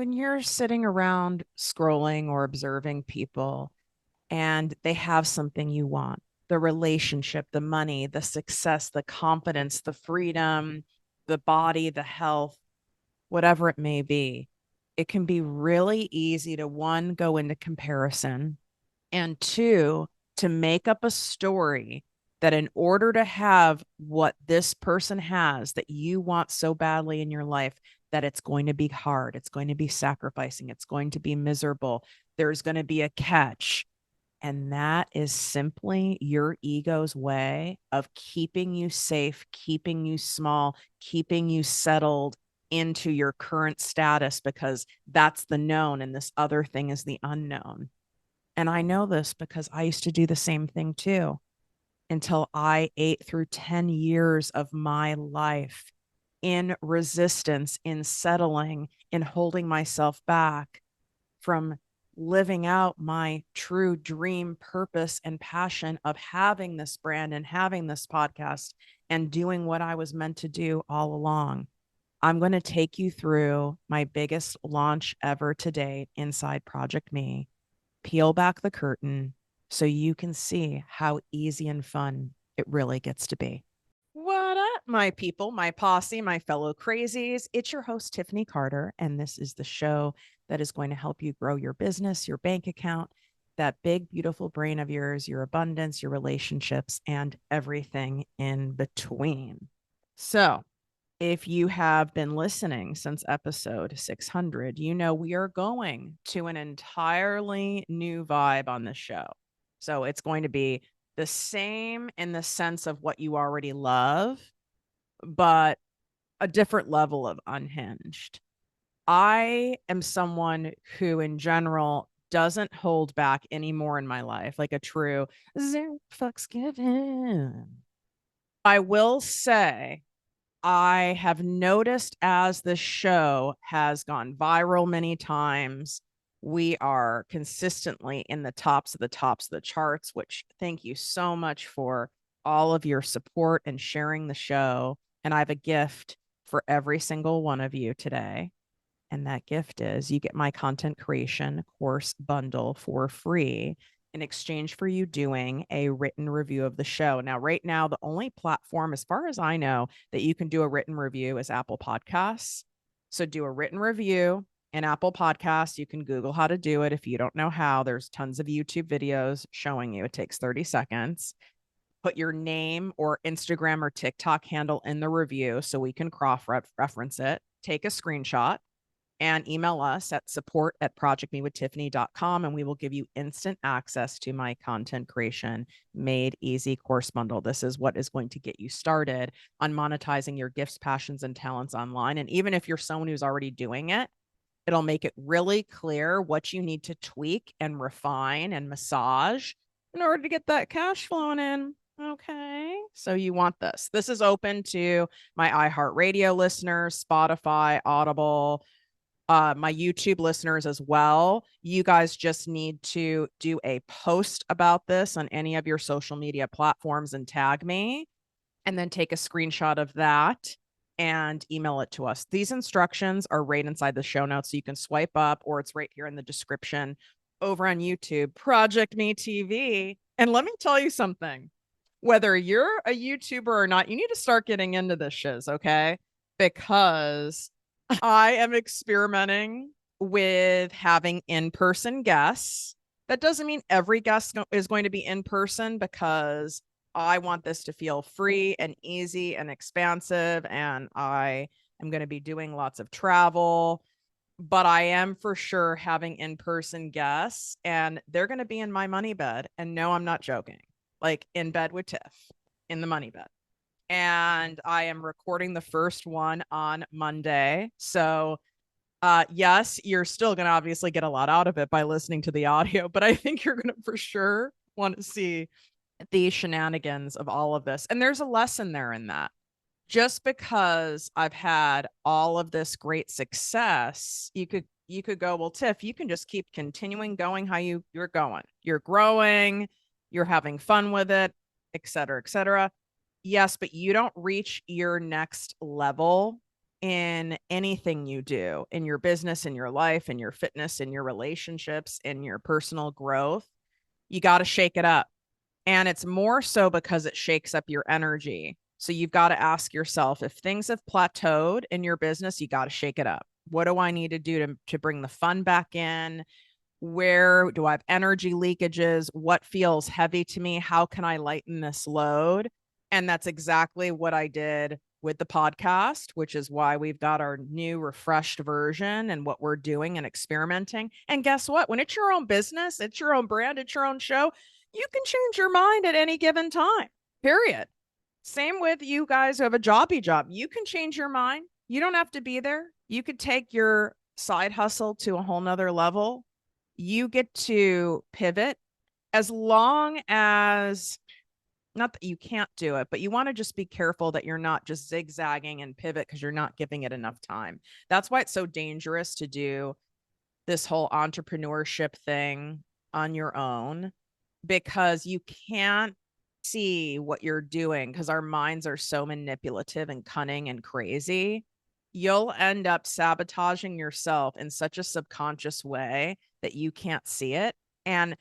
when you're sitting around scrolling or observing people and they have something you want, the relationship, the money, the success, the confidence, the freedom, the body, the health, whatever it may be, it can be really easy to one, go into comparison, and two, to make up a story that in order to have what this person has that you want so badly in your life, that it's going to be hard, it's going to be sacrificing, it's going to be miserable, there's going to be a catch. And that is simply your ego's way of keeping you safe, keeping you small, keeping you settled into your current status, because that's the known and this other thing is the unknown. And I know this because I used to do the same thing too, until I ate through 10 years of my life in resistance, in settling, in holding myself back from living out my true dream, purpose, and passion of having this brand and having this podcast and doing what I was meant to do all along. I'm going to take you through my biggest launch ever to date inside Project Me, peel back the curtain so you can see how easy and fun it really gets to be. What up, my people, my posse, my fellow crazies? It's your host, Tiffany Carter, and this is the show that is going to help you grow your business, your bank account, that big, beautiful brain of yours, your abundance, your relationships, and everything in between. So, if you have been listening since episode 600, you know we are going to an entirely new vibe on the show. So it's going to be the same in the sense of what you already love, but a different level of unhinged. I am someone who, in general, doesn't hold back anymore in my life, like a true zero fucks given. I will say I have noticed as the show has gone viral many times, we are consistently in the tops of the tops of the charts, which thank you so much for all of your support and sharing the show. And I have a gift for every single one of you today. And that gift is you get my content creation course bundle for free in exchange for you doing a written review of the show. Now, right now, the only platform, as far as I know, that you can do a written review is Apple Podcasts. So do a written review in Apple Podcasts. You can Google how to do it if you don't know how. There's tons of YouTube videos showing you. It takes 30 seconds. Put your name or Instagram or TikTok handle in the review so we can cross-reference it. Take a screenshot and email us at support@projectmewithtiffany.com, and we will give you instant access to my content creation made easy course bundle. This is what is going to get you started on monetizing your gifts, passions, and talents online. And even if you're someone who's already doing it, it'll make it really clear what you need to tweak and refine and massage in order to get that cash flowing in. Okay. So you want this. This is open to my iHeartRadio listeners, Spotify, Audible, my YouTube listeners as well. You guys just need to do a post about this on any of your social media platforms and tag me, and then take a screenshot of that and email it to us. These instructions are right inside the show notes, so you can swipe up, or it's right here in the description over on YouTube, Project Me TV. And let me tell you something. Whether you're a YouTuber or not, you need to start getting into this shiz, okay? Because I am experimenting with having in-person guests. That doesn't mean every guest is going to be in person, because I want this to feel free and easy and expansive. And I am going to be doing lots of travel, but I am for sure having in-person guests, and they're going to be in my money bed. And no, I'm not joking. Like in bed with Tiff, in the money bed. And I am recording the first one on Monday. So, yes, you're still going to obviously get a lot out of it by listening to the audio, but I think you're going to for sure want to see the shenanigans of all of this. And there's a lesson there in that. Just because I've had all of this great success, you could go, well, Tiff, you can just keep continuing going how you're going. You're growing, you're having fun with it, et cetera, et cetera. Yes, but you don't reach your next level in anything you do, in your business, in your life, in your fitness, in your relationships, in your personal growth, you got to shake it up. And it's more so because it shakes up your energy. So you've got to ask yourself, if things have plateaued in your business, you got to shake it up. What do I need to do to bring the fun back in? Where do I have energy leakages? What feels heavy to me? How can I lighten this load? And that's exactly what I did with the podcast, which is why we've got our new refreshed version and what we're doing and experimenting. And guess what? When it's your own business, it's your own brand, it's your own show, you can change your mind at any given time, period. Same with you guys who have a jobby job. You can change your mind. You don't have to be there. You could take your side hustle to a whole nother level. You get to pivot as long as, not that you can't do it, but you want to just be careful that you're not just zigzagging and pivot because you're not giving it enough time. That's why it's so dangerous to do this whole entrepreneurship thing on your own, because you can't see what you're doing because our minds are so manipulative and cunning and crazy. You'll end up sabotaging yourself in such a subconscious way that you can't see it. And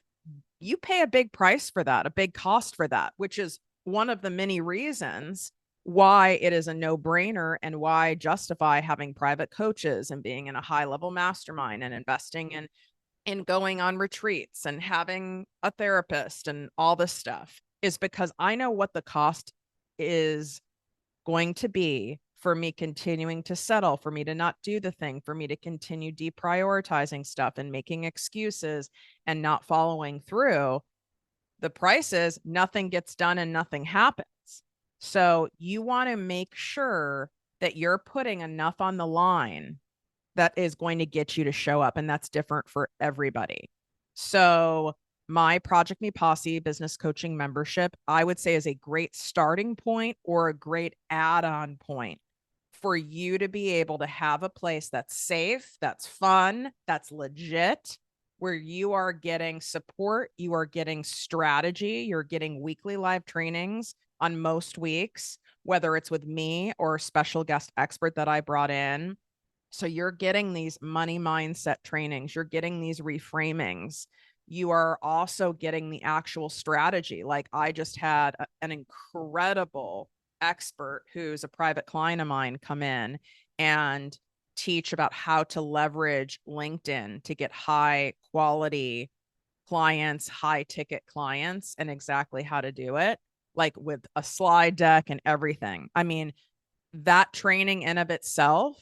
you pay a big price for that, a big cost for that, which is one of the many reasons why it is a no-brainer and why I justify having private coaches and being in a high-level mastermind and investing in going on retreats and having a therapist and all this stuff, is because I know what the cost is going to be for me continuing to settle, for me to not do the thing, for me to continue deprioritizing stuff and making excuses and not following through. The price is nothing gets done and nothing happens. So you want to make sure that you're putting enough on the line that is going to get you to show up. And that's different for everybody. So my Project Me Posse business coaching membership, I would say, is a great starting point or a great add-on point for you to be able to have a place that's safe, that's fun, that's legit, where you are getting support, you are getting strategy, you're getting weekly live trainings on most weeks, whether it's with me or a special guest expert that I brought in. So you're getting these money mindset trainings, you're getting these reframings. You are also getting the actual strategy. Like I just had an incredible expert who's a private client of mine come in and teach about how to leverage LinkedIn to get high quality clients, high ticket clients, and exactly how to do it, like with a slide deck and everything. I mean, that training in of itself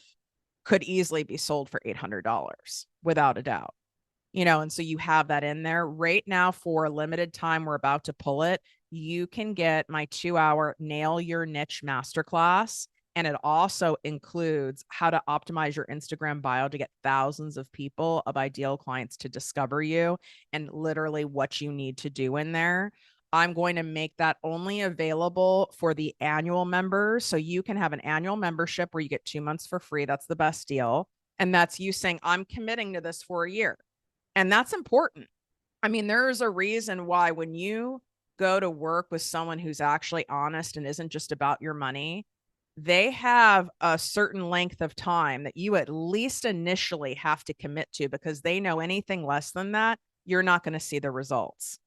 could easily be sold for $800 without a doubt. And so you have that in there right now for a limited time. We're about to pull it. You can get my 2-hour Nail Your Niche Masterclass. And it also includes how to optimize your Instagram bio to get thousands of people of ideal clients to discover you, and literally what you need to do in there. I'm going to make that only available for the annual members. So you can have an annual membership where you get 2 months for free. That's the best deal. And that's you saying, I'm committing to this for a year. And that's important. I mean, there's a reason why when you go to work with someone who's actually honest and isn't just about your money, they have a certain length of time that you at least initially have to commit to, because they know anything less than that, you're not going to see the results.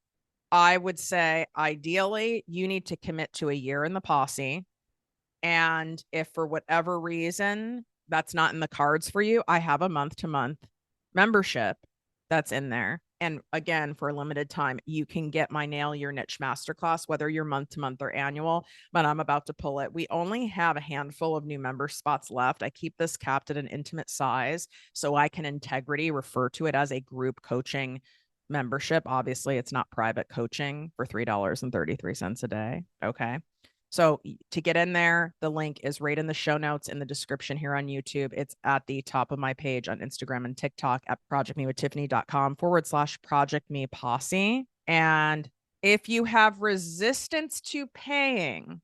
I would say ideally you need to commit to a year in the posse. And if for whatever reason that's not in the cards for you, I have a month-to-month membership that's in there. And again, for a limited time, you can get my Nail Your Niche Masterclass, whether you're month-to-month or annual, but I'm about to pull it. We only have a handful of new member spots left. I keep this capped at an intimate size so I can integrity refer to it as a group coaching membership. Obviously, it's not private coaching for $3.33 a day. Okay. So to get in there, the link is right in the show notes in the description here on YouTube. It's at the top of my page on Instagram and TikTok at projectmewithtiffany.com/Project Me Posse. And if you have resistance to paying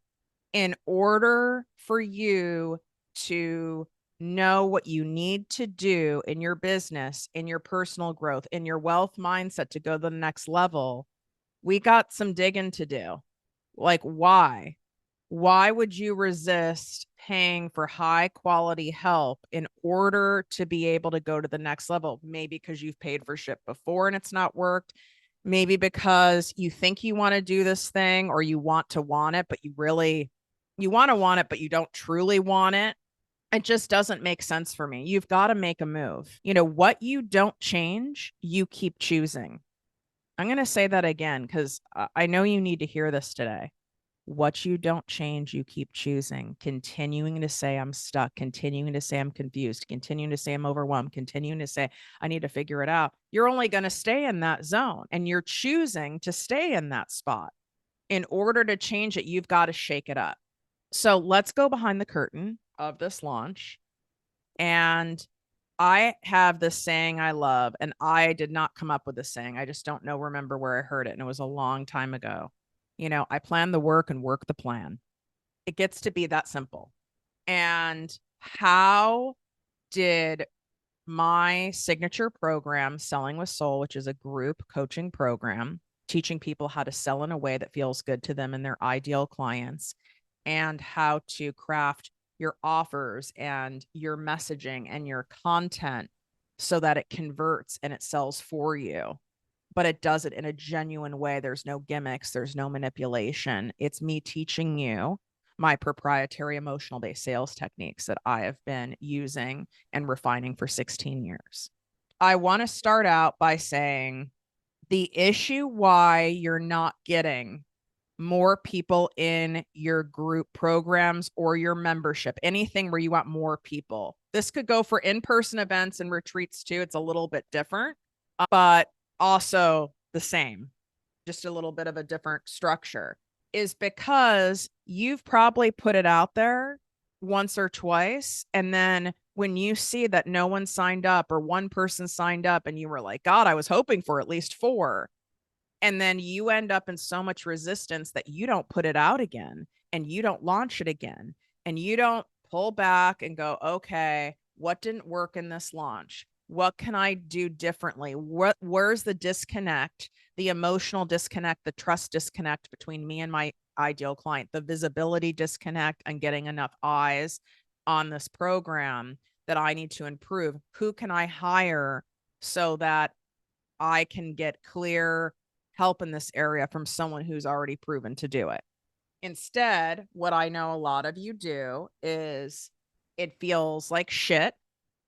in order for you to know what you need to do in your business, in your personal growth, in your wealth mindset to go to the next level, we got some digging to do. Like, why? Why would you resist paying for high quality help in order to be able to go to the next level? Maybe because you've paid for shit before and it's not worked. Maybe because you think you want to do this thing or you want it, but you want it, but you don't truly want it. It just doesn't make sense for me. You've got to make a move. What you don't change, you keep choosing. I'm going to say that again because I know you need to hear this today. What you don't change, you keep choosing, continuing to say I'm stuck, continuing to say I'm confused, continuing to say I'm overwhelmed, continuing to say I need to figure it out. You're only going to stay in that zone and you're choosing to stay in that spot. In order to change it, you've got to shake it up. So let's go behind the curtain of this launch. And I have this saying I love, and I did not come up with this saying. I just don't remember where I heard it. And it was a long time ago. I plan the work and work the plan. It gets to be that simple. And how did my signature program, Selling with Soul, which is a group coaching program, teaching people how to sell in a way that feels good to them and their ideal clients, and how to craft your offers and your messaging and your content so that it converts and it sells for you, but it does it in a genuine way. There's no gimmicks, there's no manipulation. It's me teaching you my proprietary emotional based sales techniques that I have been using and refining for 16 years. I want to start out by saying the issue why you're not getting more people in your group programs or your membership, anything where you want more people. This could go for in-person events and retreats too. It's a little bit different, but also the same, just a little bit of a different structure, is because you've probably put it out there once or twice. And then when you see that no one signed up or one person signed up and you were like, God, I was hoping for at least 4. And then you end up in so much resistance that you don't put it out again and you don't launch it again and you don't pull back and go, okay, what didn't work in this launch? What can I do differently? Where's the disconnect, the emotional disconnect, the trust disconnect between me and my ideal client, the visibility disconnect and getting enough eyes on this program that I need to improve? Who can I hire so that I can get clear help in this area from someone who's already proven to do it? Instead, what I know a lot of you do is it feels like shit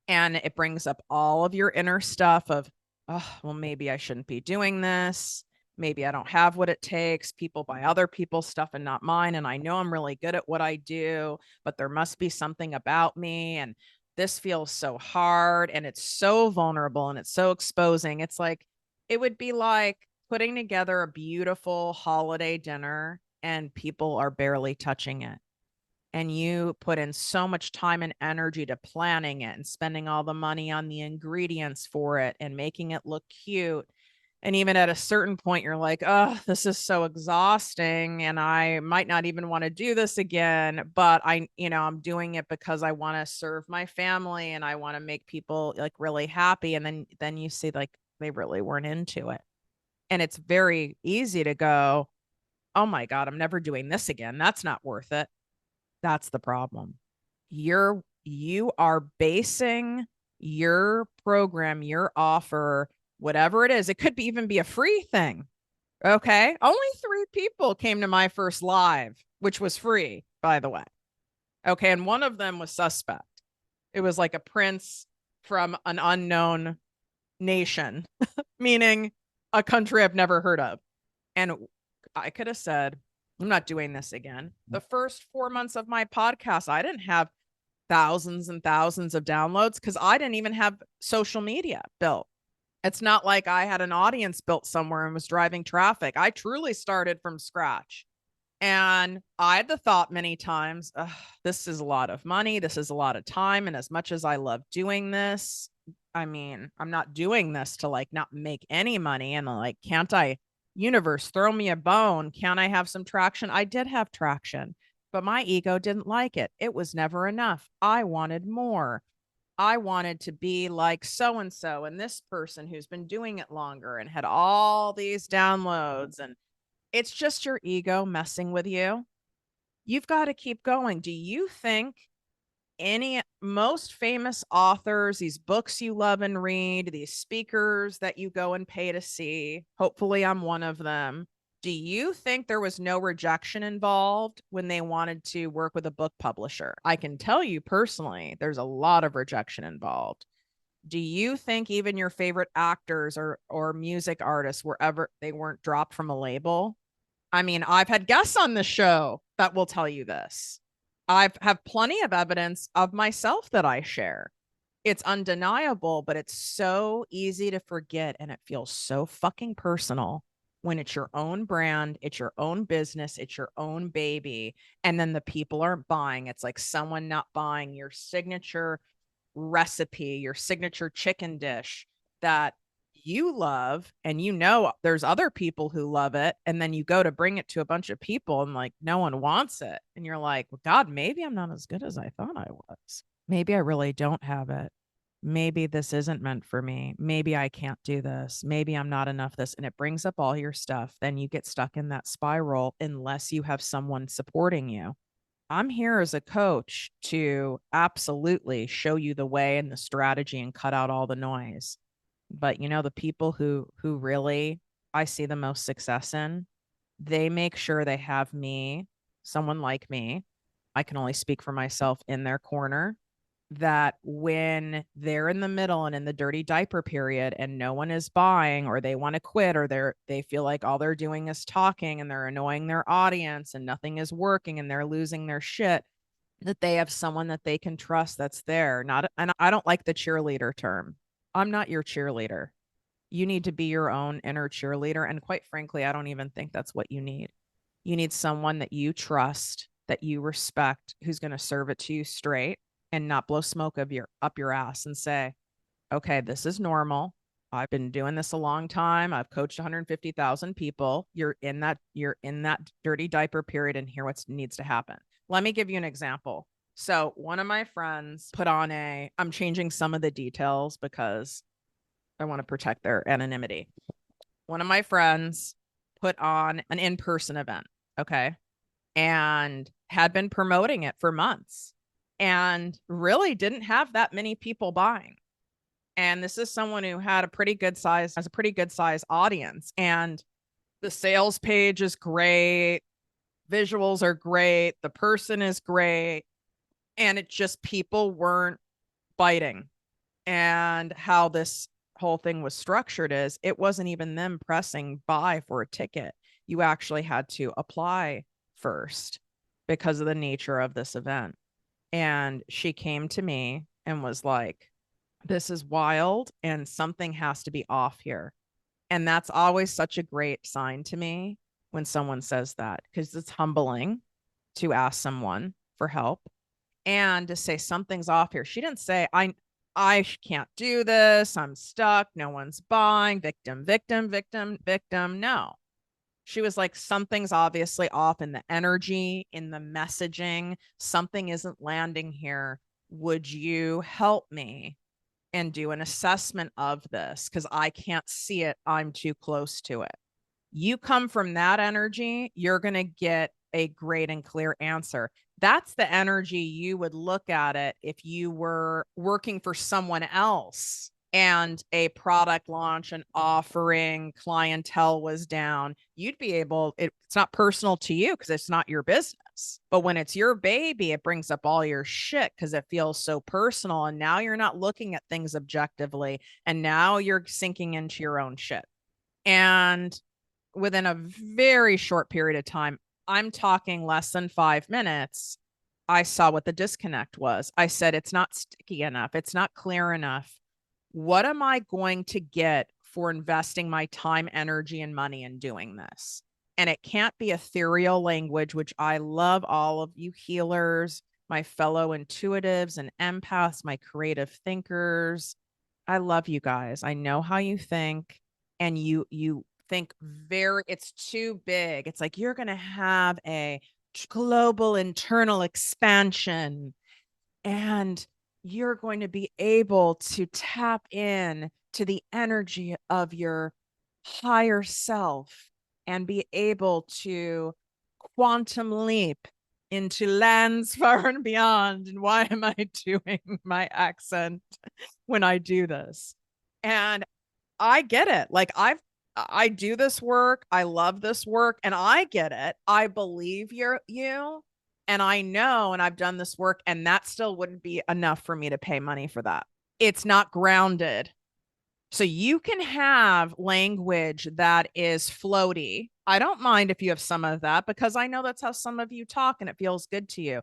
and it brings up all of your inner stuff of, oh, well, maybe I shouldn't be doing this. Maybe I don't have what it takes. People buy other people's stuff and not mine. And I know I'm really good at what I do, but there must be something about me. And this feels so hard and it's so vulnerable and it's so exposing. It's like, it would be like putting together a beautiful holiday dinner and people are barely touching it. And you put in so much time and energy to planning it and spending all the money on the ingredients for it and making it look cute. And even at a certain point, you're like, oh, this is so exhausting. And I might not even want to do this again, but I'm doing it because I want to serve my family and I want to make people like really happy. And then you see like they really weren't into it. And it's very easy to go, oh my God, I'm never doing this again. That's not worth it. That's the problem. You are basing your program, your offer, whatever it is. It could be even be a free thing. Okay. Only 3 people came to my first live, which was free, by the way. Okay. And one of them was suspect. It was like a prince from an unknown nation, meaning a country I've never heard of. And I could have said, I'm not doing this again. The first 4 months of my podcast, I didn't have thousands and thousands of downloads because I didn't even have social media built. It's not like I had an audience built somewhere and was driving traffic. I truly started from scratch. And I had the thought many times, this is a lot of money. This is a lot of time. And as much as I love doing this, I mean, I'm not doing this to like not make any money. And like, can't I, universe, throw me a bone? Can't I have some traction? I did have traction, but my ego didn't like it. It was never enough. I wanted more. I wanted to be like so and so and this person who's been doing it longer and had all these downloads. And it's just your ego messing with you. You've got to keep going. Do you think any most famous authors, these books you love and read, these speakers that you go and pay to see, hopefully I'm one of them. Do you think there was no rejection involved when they wanted to work with a book publisher? I can tell you personally, there's a lot of rejection involved. Do you think even your favorite actors or music artists were ever they weren't dropped from a label? I mean, I've had guests on the show that will tell you this. I've have plenty of evidence of myself that I share. It's undeniable, but it's so easy to forget and it feels so fucking personal when it's your own brand, it's your own business, it's your own baby, and then the people aren't buying. It's like someone not buying your signature recipe, your signature chicken dish that you love, and you know there's other people who love it, and then you go to bring it to a bunch of people and like no one wants it, and you're like, well, God, maybe I'm not as good as I thought I was. Maybe I really don't have it. Maybe this isn't meant for me. Maybe I can't do this. Maybe I'm not enough this. And it brings up all your stuff. Then you get stuck in that spiral unless you have someone supporting you. I'm here as a coach to absolutely show you the way and the strategy and cut out all the noise. But you know, the people who really I see the most success in, they make sure they have me, someone like me. I can only speak for myself in their corner that when they're in the middle and in the dirty diaper period and no one is buying or they want to quit or they feel like all they're doing is talking and they're annoying their audience and nothing is working and they're losing their shit, that they have someone that they can trust that's there. Not and I don't like the cheerleader term. I'm not your cheerleader. You need to be your own inner cheerleader, and quite frankly, I don't even think that's what you need. You need someone that you trust, that you respect, who's going to serve it to you straight and not blow smoke up your ass and say, okay, this is normal. I've been doing this a long time. I've coached 150,000 people. You're in that dirty diaper period, and here what needs to happen. Let me give you an example. So one of my friends put on I'm changing some of the details because I want to protect their anonymity. One of my friends put on an in-person event, okay, and had been promoting it for months and really didn't have that many people buying. And this is someone who had a pretty good size, has a pretty good size audience. And the sales page is great. Visuals are great. The person is great. And it just, people weren't biting. And how this whole thing was structured is it wasn't even them pressing buy for a ticket. You actually had to apply first because of the nature of this event. And she came to me and was like, this is wild and something has to be off here. And that's always such a great sign to me when someone says that, because it's humbling to ask someone for help and to say something's off here. She didn't say, I can't do this. I'm stuck. No one's buying. Victim, victim, victim, victim. No. She was like, something's obviously off in the energy, in the messaging. Something isn't landing here. Would you help me and do an assessment of this? Because I can't see it. I'm too close to it. You come from that energy, you're going to get a great and clear answer. That's the energy you would look at it if you were working for someone else and a product launch, an offering, clientele was down. You'd be able, it's not personal to you because it's not your business. But when it's your baby, it brings up all your shit because it feels so personal. And now you're not looking at things objectively. And now you're sinking into your own shit. And within a very short period of time, I'm talking less than 5 minutes, I saw what the disconnect was. I said, it's not sticky enough. It's not clear enough. What am I going to get for investing my time, energy, and money in doing this? And it can't be ethereal language, which I love all of you healers, my fellow intuitives and empaths, my creative thinkers. I love you guys. I know how you think, and you think very, it's too big. It's like you're going to have a global internal expansion and you're going to be able to tap in to the energy of your higher self and be able to quantum leap into lands far and beyond. And why am I doing my accent when I do this? And I get it. Like I do this work. I love this work and I get it. I believe you and I know, and I've done this work, and that still wouldn't be enough for me to pay money for that. It's not grounded. So you can have language that is floaty. I don't mind if you have some of that because I know that's how some of you talk and it feels good to you.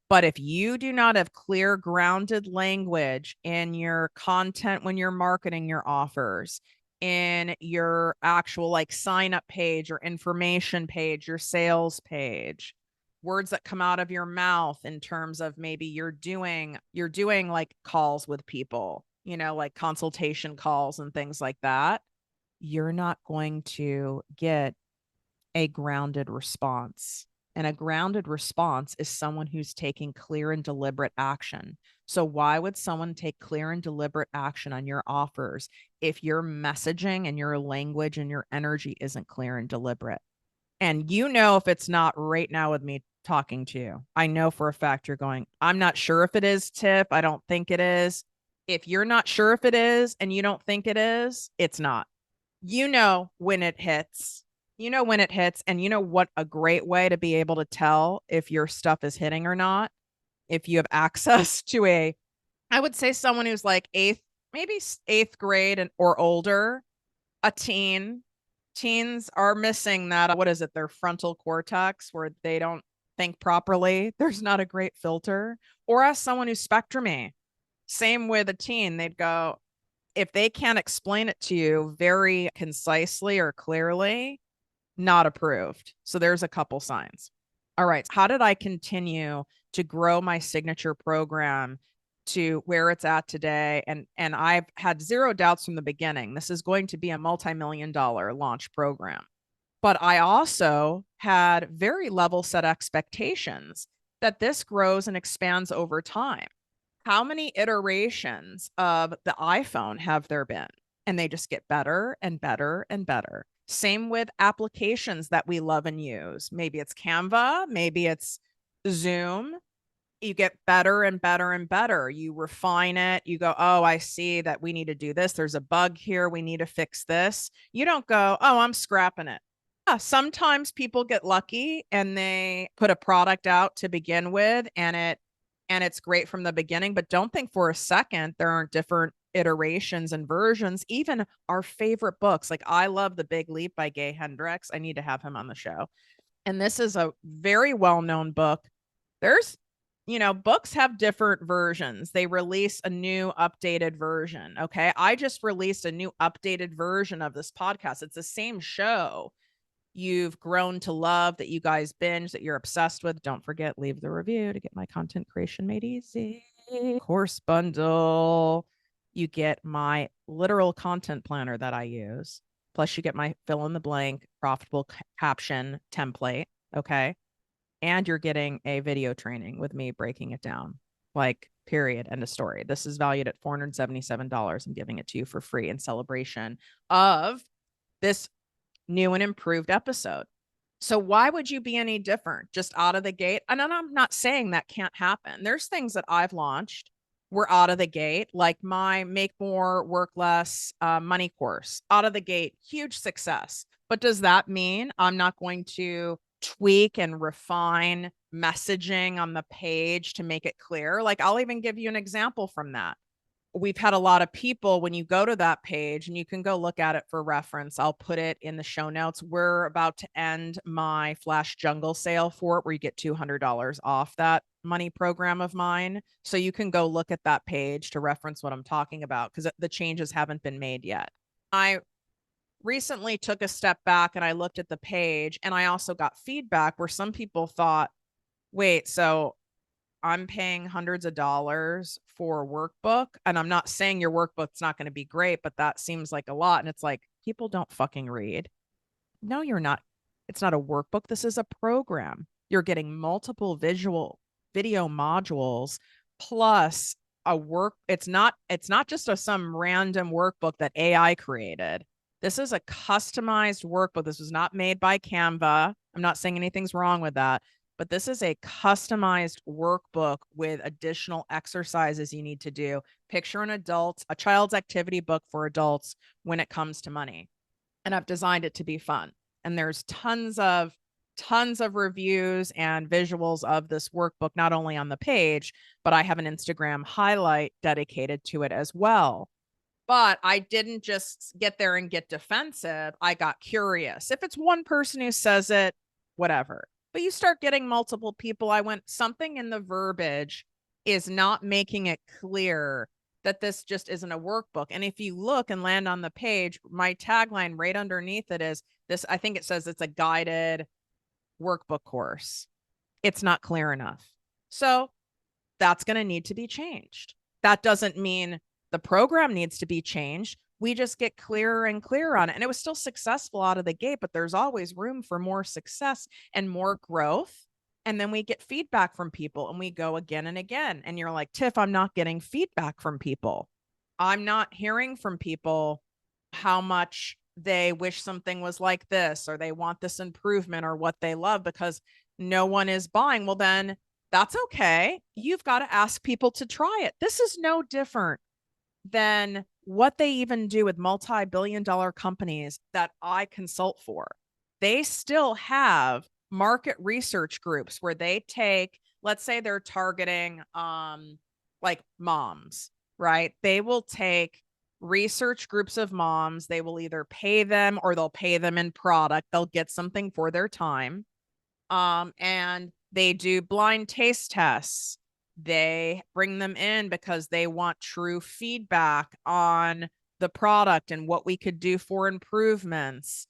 But if you do not have clear, grounded language in your content when you're marketing your offers, in your actual like sign up page or information page, your sales page, words that come out of your mouth in terms of maybe you're doing like calls with people, like consultation calls and things like that, you're not going to get a grounded response. And a grounded response is someone who's taking clear and deliberate action. So why would someone take clear and deliberate action on your offers if your messaging and your language and your energy isn't clear and deliberate? And if it's not right now with me talking to you. I know for a fact you're going, I'm not sure if it is, Tiff. I don't think it is. If you're not sure if it is and you don't think it is, it's not. When it hits. When it hits, and what a great way to be able to tell if your stuff is hitting or not. If you have access to I would say someone who's like maybe eighth grade or older, a teen. Teens are missing that, what is it, their frontal cortex, where they don't think properly. There's not a great filter. Or as someone who's spectrumy, same with a teen, they'd go, if they can't explain it to you very concisely or clearly, not approved. So there's a couple signs. All right. How did I continue to grow my signature program to where it's at today? And I've had zero doubts from the beginning. This is going to be a multi-million-dollar launch program. But I also had very level set expectations that this grows and expands over time. How many iterations of the iPhone have there been? And they just get better and better and better. Same with applications that we love and use. Maybe it's Canva, maybe it's Zoom. You get better and better and better. You refine it. You go, oh, I see that we need to do this. There's a bug here. We need to fix this. You don't go, oh, I'm scrapping it. Yeah, sometimes people get lucky and they put a product out to begin with and it's great from the beginning, but don't think for a second there aren't different iterations and versions. Even our favorite books, like I love The Big Leap by Gay Hendricks. I need to have him on the show. And this is a very well-known book. There's, books have different versions. They release a new updated version. Okay. I just released a new updated version of this podcast. It's the same show you've grown to love, that you guys binge, that you're obsessed with. Don't forget, leave the review to get my content creation made easy. Course bundle. You get my literal content planner that I use. Plus, you get my fill in the blank profitable caption template. Okay. And you're getting a video training with me breaking it down. Like, period. End of story. This is valued at $477. I'm giving it to you for free in celebration of this new and improved episode. So why would you be any different just out of the gate? And I'm not saying that can't happen. There's things that I've launched were out of the gate, like my Make More, Work Less money course. Out of the gate, huge success. But does that mean I'm not going to tweak and refine messaging on the page to make it clear? Like, I'll even give you an example from that. We've had a lot of people, when you go to that page, and you can go look at it for reference, I'll put it in the show notes. We're about to end my Flash Jungle sale for it, where you get $200 off that money program of mine. So you can go look at that page to reference what I'm talking about, because the changes haven't been made yet. I recently took a step back and I looked at the page, and I also got feedback where some people thought, wait, so I'm paying hundreds of dollars for a workbook, and I'm not saying your workbook's not going to be great, but that seems like a lot. And it's like, people don't fucking read. No, you're not. It's not a workbook. This is a program. You're getting multiple video modules plus a work. It's not just some random workbook that AI created. This is a customized workbook. This was not made by Canva. I'm not saying anything's wrong with that. but this is a customized workbook with additional exercises you need to do. Picture an adult, a child's activity book for adults when it comes to money. And I've designed it to be fun. And there's tons of reviews and visuals of this workbook, not only on the page, but I have an Instagram highlight dedicated to it as well. But I didn't just get there and get defensive. I got curious. If it's one person who says it, whatever. But you start getting multiple people. I went, something in the verbiage is not making it clear that this just isn't a workbook. And if you look and land on the page, my tagline right underneath it is this. I think it says it's a guided workbook course. It's not clear enough. So that's going to need to be changed. That doesn't mean the program needs to be changed. We just get clearer and clearer on it. And it was still successful out of the gate, but there's always room for more success and more growth. And then we get feedback from people and we go again and again. And you're like, Tiff, I'm not getting feedback from people. I'm not hearing from people how much they wish something was like this, or they want this improvement, or what they love, because no one is buying. Well, then that's okay. You've got to ask people to try it. This is no different than what they even do with multi-billion-dollar companies that I consult for. They still have market research groups where they take, let's say they're targeting like moms, right? They will take research groups of moms. They will either pay them or they'll pay them in product. They'll get something for their time. And they do blind taste tests. They bring them in because they want true feedback on the product and what we could do for improvements.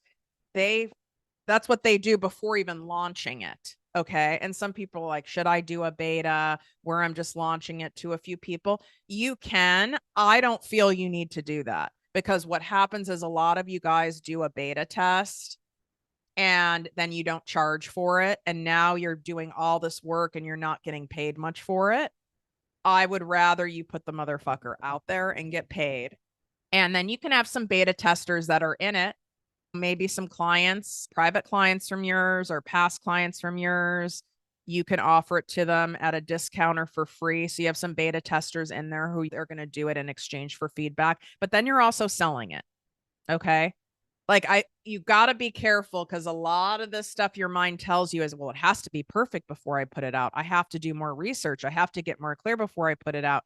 That's what they do before even launching it. Okay. And some people are like, should I do a beta where I'm just launching it to a few people? You can. I don't feel you need to do that, because what happens is a lot of you guys do a beta test and then you don't charge for it. And now you're doing all this work and you're not getting paid much for it. I would rather you put the motherfucker out there and get paid. And then you can have some beta testers that are in it, maybe some clients, private clients from yours or past clients from yours. You can offer it to them at a discount or for free. So you have some beta testers in there who are going to do it in exchange for feedback, but then you're also selling it. Okay. Like you got to be careful, because a lot of this stuff your mind tells you is, well, it has to be perfect before I put it out. I have to do more research. I have to get more clear before I put it out.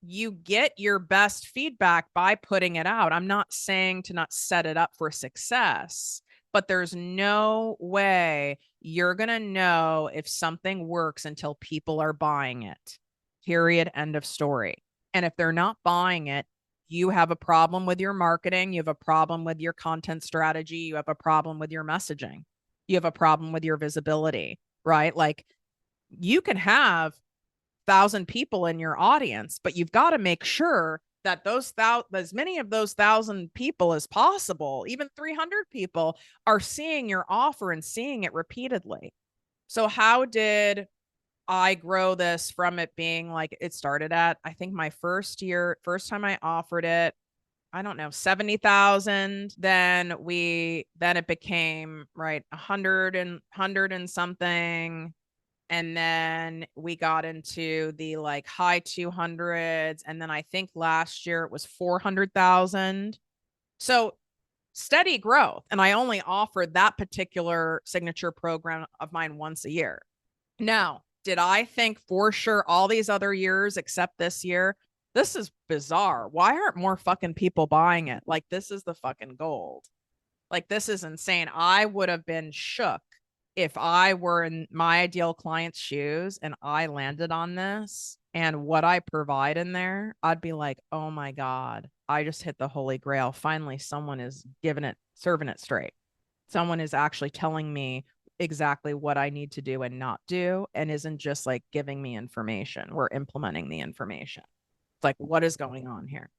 You get your best feedback by putting it out. I'm not saying to not set it up for success, but there's no way you're going to know if something works until people are buying it. Period. End of story. And if they're not buying it, you have a problem with your marketing. You have a problem with your content strategy. You have a problem with your messaging. You have a problem with your visibility, right? Like, you can have 1,000 people in your audience, but you've got to make sure that as many of those 1,000 people as possible, even 300 people, are seeing your offer and seeing it repeatedly. So how did I grow this from it being like, it started at, I think my first time I offered it, I don't know, 70,000. Then it became right 100 and something. And then we got into the like high 200s. And then I think last year it was 400,000. So steady growth. And I only offered that particular signature program of mine once a year. Now, did I think for sure all these other years except this year, this is bizarre? Why aren't more fucking people buying it? Like, this is the fucking gold. Like, this is insane. I would have been shook if I were in my ideal client's shoes and I landed on this and what I provide in there. I'd be like, oh my God, I just hit the holy grail. Finally, someone is serving it straight. Someone is actually telling me exactly what I need to do and not do, and isn't just like giving me information. We're implementing the information. It's like, what is going on here?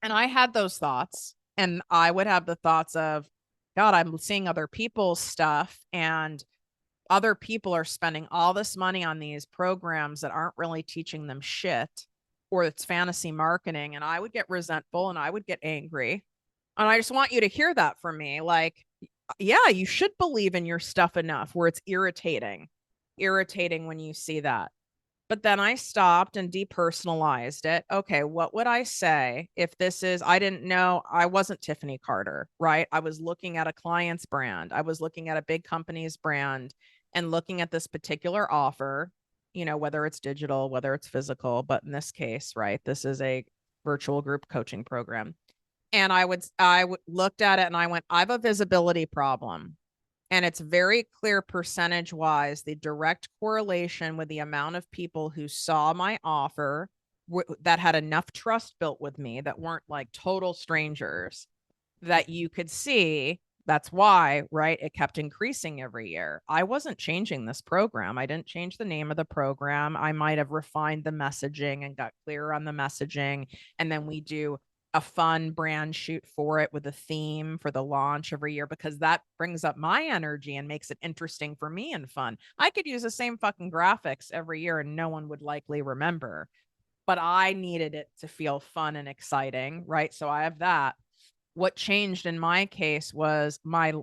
And I had those thoughts, and I would have the thoughts of, God, I'm seeing other people's stuff, and other people are spending all this money on these programs that aren't really teaching them shit, or it's fantasy marketing. And I would get resentful and I would get angry. And I just want you to hear that from me. Like, yeah, you should believe in your stuff enough where it's irritating. irritating when you see that. But then I stopped and depersonalized it. Okay, what would I say if this is, I didn't know, I wasn't Tiffany Carter, right? I was looking at a client's brand. I was looking at a big company's brand and looking at this particular offer, you know, whether it's digital, whether it's physical, but in this case, right, this is a virtual group coaching program. And I looked at it and I went, I have a visibility problem. And it's very clear percentage wise, the direct correlation with the amount of people who saw my offer that had enough trust built with me, that weren't like total strangers, that you could see. That's why, right? It kept increasing every year. I wasn't changing this program. I didn't change the name of the program. I might have refined the messaging and got clearer on the messaging. And then we do a fun brand shoot for it with a theme for the launch every year, because that brings up my energy and makes it interesting for me and fun. I could use the same fucking graphics every year and no one would likely remember, but I needed it to feel fun and exciting, right? So I have that. What changed in my case was my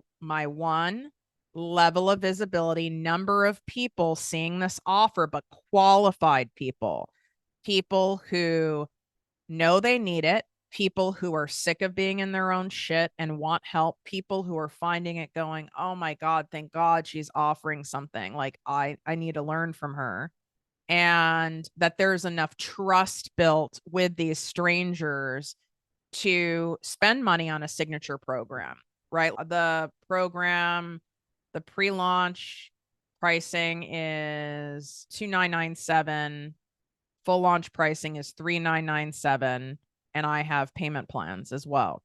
one, level of visibility, number of people seeing this offer, but qualified people, people who know they need it, people who are sick of being in their own shit and want help, people who are finding it going, oh my God, thank God she's offering something. Like I need to learn from her. And that there's enough trust built with these strangers to spend money on a signature program, right? The program, the pre-launch pricing is 2,997. Full launch pricing is 3,997, and I have payment plans as well.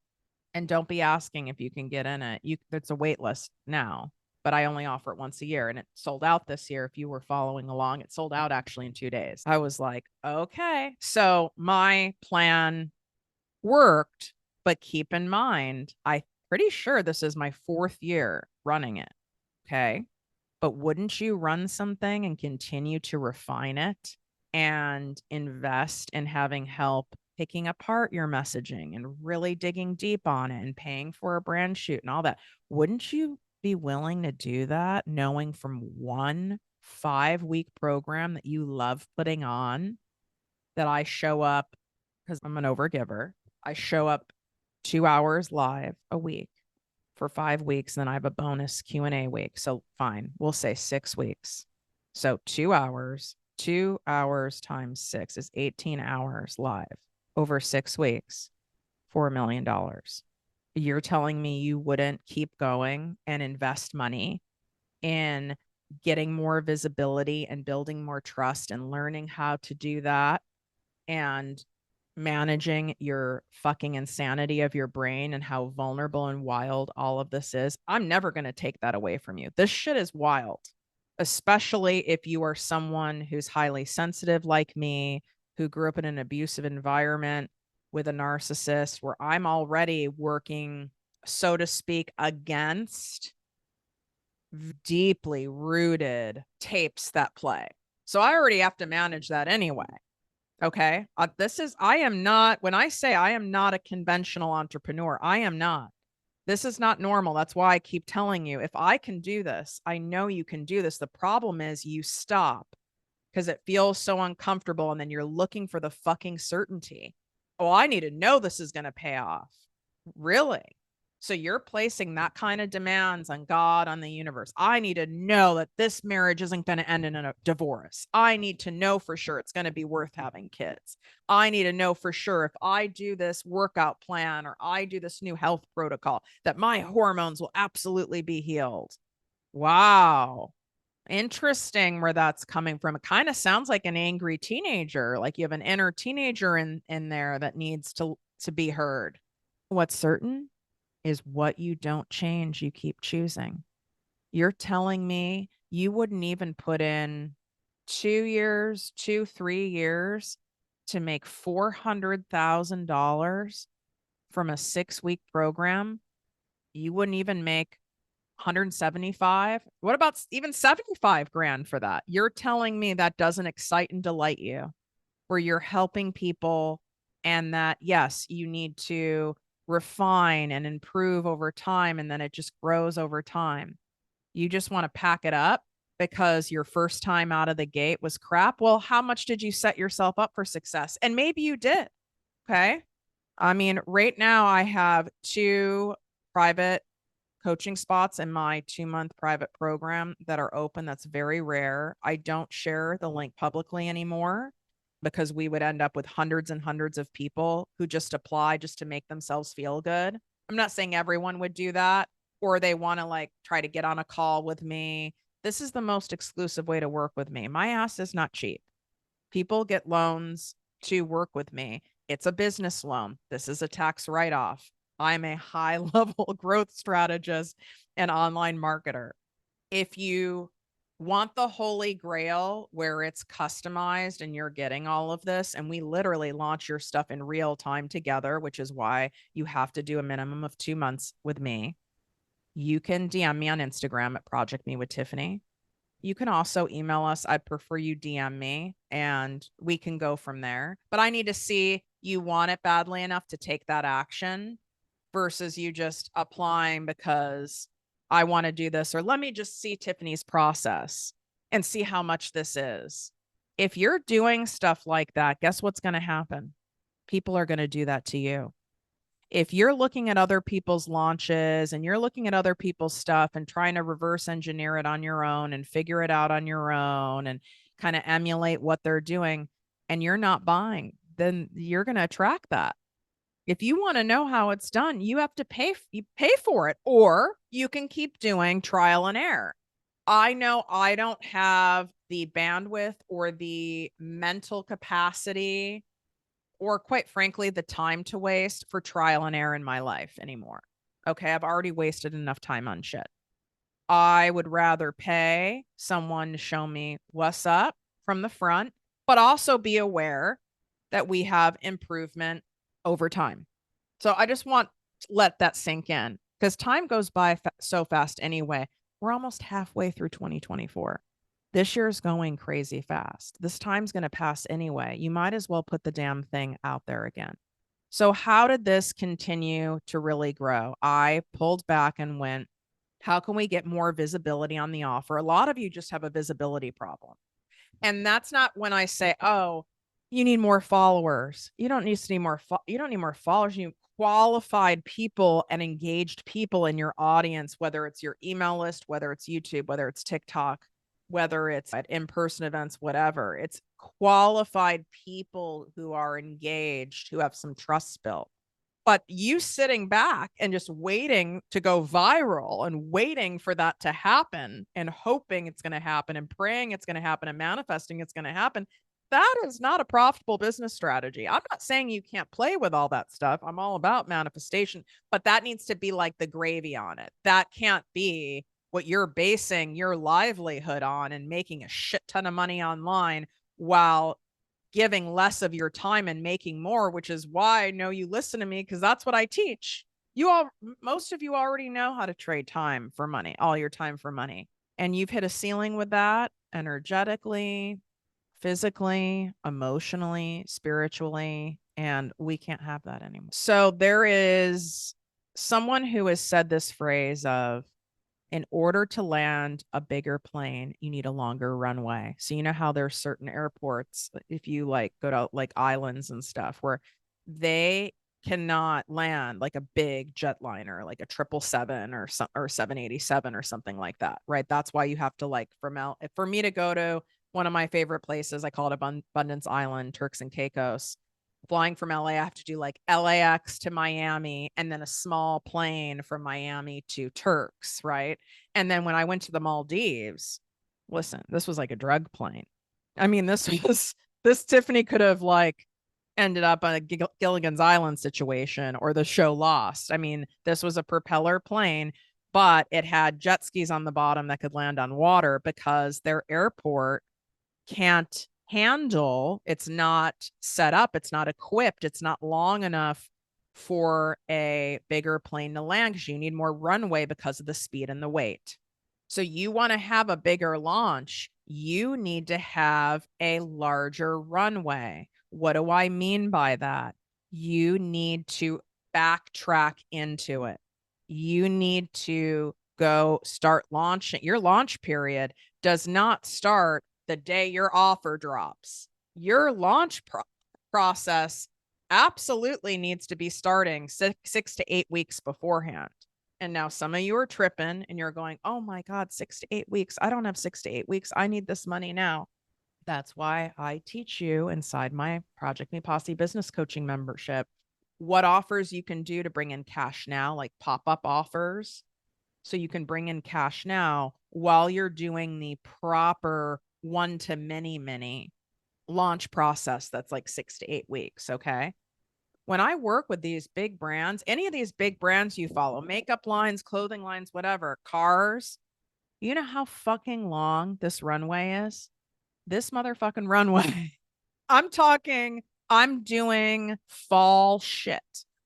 And don't be asking if you can get in it. It's a wait list now, but I only offer it once a year, and it sold out this year. If you were following along, it sold out actually in 2 days. I was like, okay. So my plan worked, but keep in mind, I'm pretty sure this is my 4th year running it. Okay. But wouldn't you run something and continue to refine it and invest in having help picking apart your messaging and really digging deep on it and paying for a brand shoot and all that? Wouldn't you be willing to do that, knowing from one 5-week program that you love putting on, that I show up, because I'm an overgiver, I show up 2 hours live a week for 5 weeks, and then I have a bonus Q&A week. So fine, we'll say 6 weeks. So 2 hours times 6 is 18 hours live over 6 weeks for $1 million. You're telling me you wouldn't keep going and invest money in getting more visibility and building more trust and learning how to do that and managing your fucking insanity of your brain and how vulnerable and wild all of this is? I'm never going to take that away from you. This shit is wild, especially if you are someone who's highly sensitive like me, who grew up in an abusive environment with a narcissist, where I'm already working, so to speak, against deeply rooted tapes that play. So I already have to manage that anyway. Okay. I am not, when I say I am not a conventional entrepreneur, I am not. This is not normal. That's why I keep telling you, if I can do this, I know you can do this. The problem is you stop because it feels so uncomfortable. And then you're looking for the fucking certainty. Oh, I need to know this is going to pay off. Really? So you're placing that kind of demands on God, on the universe. I need to know that this marriage isn't going to end in a divorce. I need to know for sure it's going to be worth having kids. I need to know for sure if I do this workout plan or I do this new health protocol, that my hormones will absolutely be healed. Wow. Interesting where that's coming from. It kind of sounds like an angry teenager, like you have an inner teenager in there that needs to be heard. What's certain is what you don't change, you keep choosing. You're telling me you wouldn't even put in 2 years, 3 years to make $400,000 from a 6-week program? You wouldn't even make 175? What about even 75 grand for that? You're telling me that doesn't excite and delight you, where you're helping people, and that, yes, you need to refine and improve over time, and then it just grows over time. You just want to pack it up because your first time out of the gate was crap. Well, how much did you set yourself up for success? And maybe you did. Okay. I mean, right now I have 2 private coaching spots in my 2-month private program that are open. That's very rare. I don't share the link publicly anymore because we would end up with hundreds and hundreds of people who just apply just to make themselves feel good. I'm not saying everyone would do that, or they want to like try to get on a call with me. This is the most exclusive way to work with me. My ass is not cheap. People get loans to work with me. It's a business loan. This is a tax write-off. I'm a high level growth strategist and online marketer. If you want the holy grail where it's customized and you're getting all of this, and we literally launch your stuff in real time together, which is why you have to do a minimum of 2 months with me, you can DM me on Instagram at Project Me with Tiffany. You can also email us. I'd prefer you DM me and we can go from there. But I need to see you want it badly enough to take that action versus you just applying because I want to do this, or let me just see Tiffany's process and see how much this is. If you're doing stuff like that, guess what's going to happen? People are going to do that to you. If you're looking at other people's launches and you're looking at other people's stuff and trying to reverse engineer it on your own and figure it out on your own and kind of emulate what they're doing, and you're not buying, then you're going to attract that. If you want to know how it's done, you have to pay for it, or you can keep doing trial and error. I know I don't have the bandwidth or the mental capacity, or quite frankly, the time to waste for trial and error in my life anymore. Okay, I've already wasted enough time on shit. I would rather pay someone to show me what's up from the front, but also be aware that we have improvement over time. So I just want to let that sink in because time goes by so fast anyway. We're almost halfway through 2024. This year is going crazy fast. This time's going to pass anyway. You might as well put the damn thing out there again. So how did this continue to really grow? I pulled back and went, how can we get more visibility on the offer? A lot of you just have a visibility problem. And that's not when I say, oh, you need more followers. You don't need more followers. You need qualified people and engaged people in your audience, whether it's your email list, whether it's YouTube, whether it's TikTok, whether it's at in-person events, whatever. It's qualified people who are engaged, who have some trust built. But you sitting back and just waiting to go viral and waiting for that to happen and hoping it's going to happen and praying it's going to happen and manifesting it's going to happen, that is not a profitable business strategy. I'm not saying you can't play with all that stuff. I'm all about manifestation, but that needs to be like the gravy on it. That can't be what you're basing your livelihood on and making a shit ton of money online while giving less of your time and making more, which is why I know you listen to me, because that's what I teach. Most of you already know how to trade time for money, all your time for money. And you've hit a ceiling with that energetically, physically, emotionally, spiritually, and we can't have that anymore. So there is someone who has said this phrase of, in order to land a bigger plane, you need a longer runway. So you know how there's certain airports, if you like go to like islands and stuff, where they cannot land like a big jetliner, like a 777 or 787 or something like that, right? That's why you have to like for me to go to one of my favorite places, I call it Abundance Island, Turks and Caicos. Flying from LA, I have to do like LAX to Miami and then a small plane from Miami to Turks, right? And then when I went to the Maldives, listen, this was like a drug plane. I mean, this Tiffany could have like ended up on a Gilligan's Island situation or the show Lost. I mean, this was a propeller plane, but it had jet skis on the bottom that could land on water because their airport can't handle, it's not set up, it's not equipped, it's not long enough for a bigger plane to land because you need more runway because of the speed and the weight. So you want to have a bigger launch, you need to have a larger runway. What do I mean by that? You need to backtrack into it. You need to go start launching. Your launch period does not start the day your offer drops. Your launch process absolutely needs to be starting 6 to 8 weeks beforehand. And now some of you are tripping and you're going, oh my God, 6 to 8 weeks. I don't have 6 to 8 weeks. I need this money now. That's why I teach you inside my Project Me Posse business coaching membership what offers you can do to bring in cash now, like pop-up offers. So you can bring in cash now while you're doing the proper one to many launch process that's like 6 to 8 weeks. Okay. When I work with these big brands, any of these big brands you follow, makeup lines, clothing lines, whatever, cars, you know how fucking long this runway is? This motherfucking runway. I'm talking, I'm doing fall shit.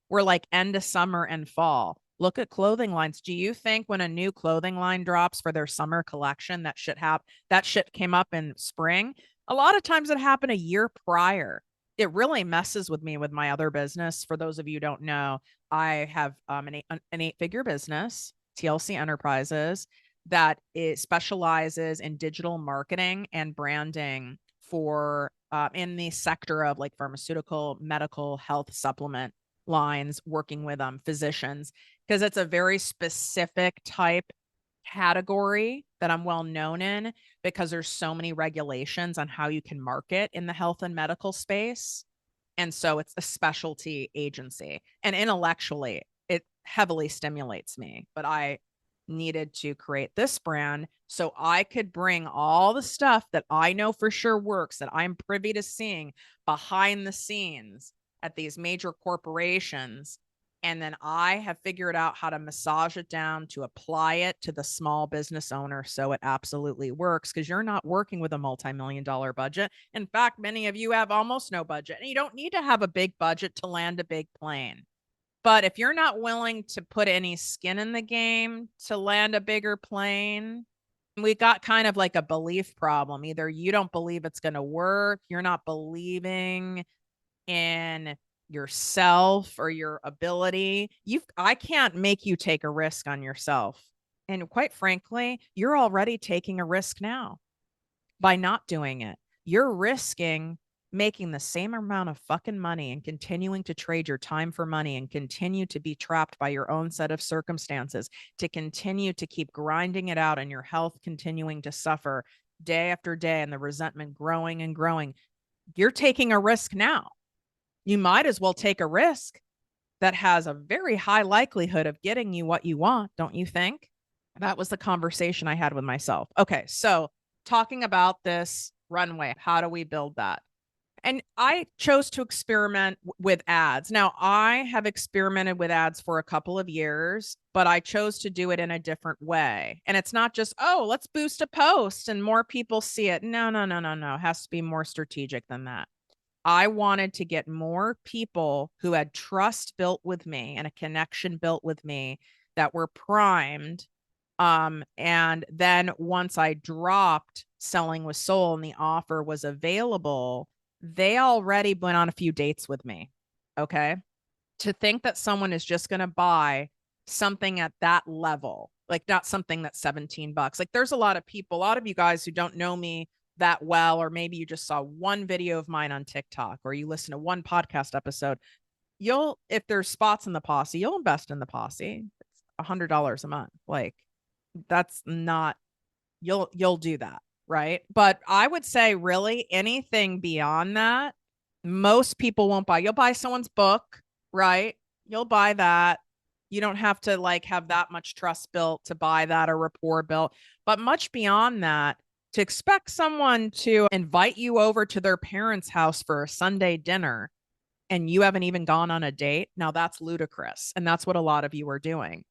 We're like end of summer and fall. Look at clothing lines. Do you think when a new clothing line drops for their summer collection, that shit came up in spring? A lot of times it happened a year prior. It really messes with me with my other business. For those of you who don't know, I have an 8-figure business, TLC Enterprises, that it specializes in digital marketing and branding for in the sector of like pharmaceutical, medical, health supplement lines, working with physicians, because it's a very specific type category that I'm well known in, because there's so many regulations on how you can market in the health and medical space. And so it's a specialty agency, and intellectually it heavily stimulates me, but I needed to create this brand so I could bring all the stuff that I know for sure works, that I'm privy to seeing behind the scenes at these major corporations. And then I have figured out how to massage it down to apply it to the small business owner so it absolutely works, because you're not working with a multi-million-dollar budget. In fact, many of you have almost no budget, and you don't need to have a big budget to land a big plane. But if you're not willing to put any skin in the game to land a bigger plane, we got kind of like a belief problem. Either you don't believe it's going to work, you're not believing in yourself or your ability. I can't make you take a risk on yourself. And quite frankly, you're already taking a risk now by not doing it. You're risking making the same amount of fucking money and continuing to trade your time for money and continue to be trapped by your own set of circumstances, to continue to keep grinding it out and your health continuing to suffer day after day and the resentment growing and growing. You're taking a risk now. You might as well take a risk that has a very high likelihood of getting you what you want, don't you think? That was the conversation I had with myself. Okay, so talking about this runway, how do we build that? And I chose to experiment with ads. Now, I have experimented with ads for a couple of years, but I chose to do it in a different way. And it's not just, oh, let's boost a post and more people see it. No, no, no, no, no. It has to be more strategic than that. I wanted to get more people who had trust built with me and a connection built with me, that were primed. And then once I dropped Selling with Soul and the offer was available, they already went on a few dates with me. Okay. To think that someone is just going to buy something at that level, like not something that's $17. Like there's a lot of people, a lot of you guys who don't know me that well, or maybe you just saw one video of mine on TikTok, or you listen to one podcast episode. If there's spots in the posse, you'll invest in the posse. It's $100 a month. Like that's not, you'll do that, right? But I would say really anything beyond that, most people won't buy. You'll buy someone's book, right? You'll buy that. You don't have to like have that much trust built to buy that, or rapport built. But much beyond that, to expect someone to invite you over to their parents' house for a Sunday dinner and you haven't even gone on a date, now that's ludicrous. And that's what a lot of you are doing,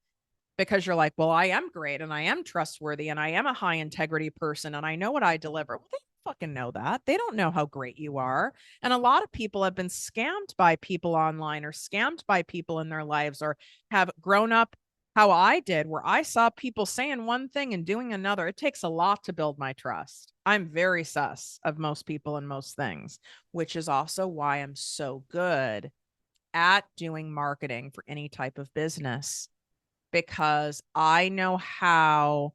because you're like, well, I am great and I am trustworthy and I am a high integrity person and I know what I deliver. Well, they fucking know that. They don't know how great you are. And a lot of people have been scammed by people online, or scammed by people in their lives, or have grown up how I did, where I saw people saying one thing and doing another. It takes a lot to build my trust. I'm very sus of most people and most things, which is also why I'm so good at doing marketing for any type of business. because I know how,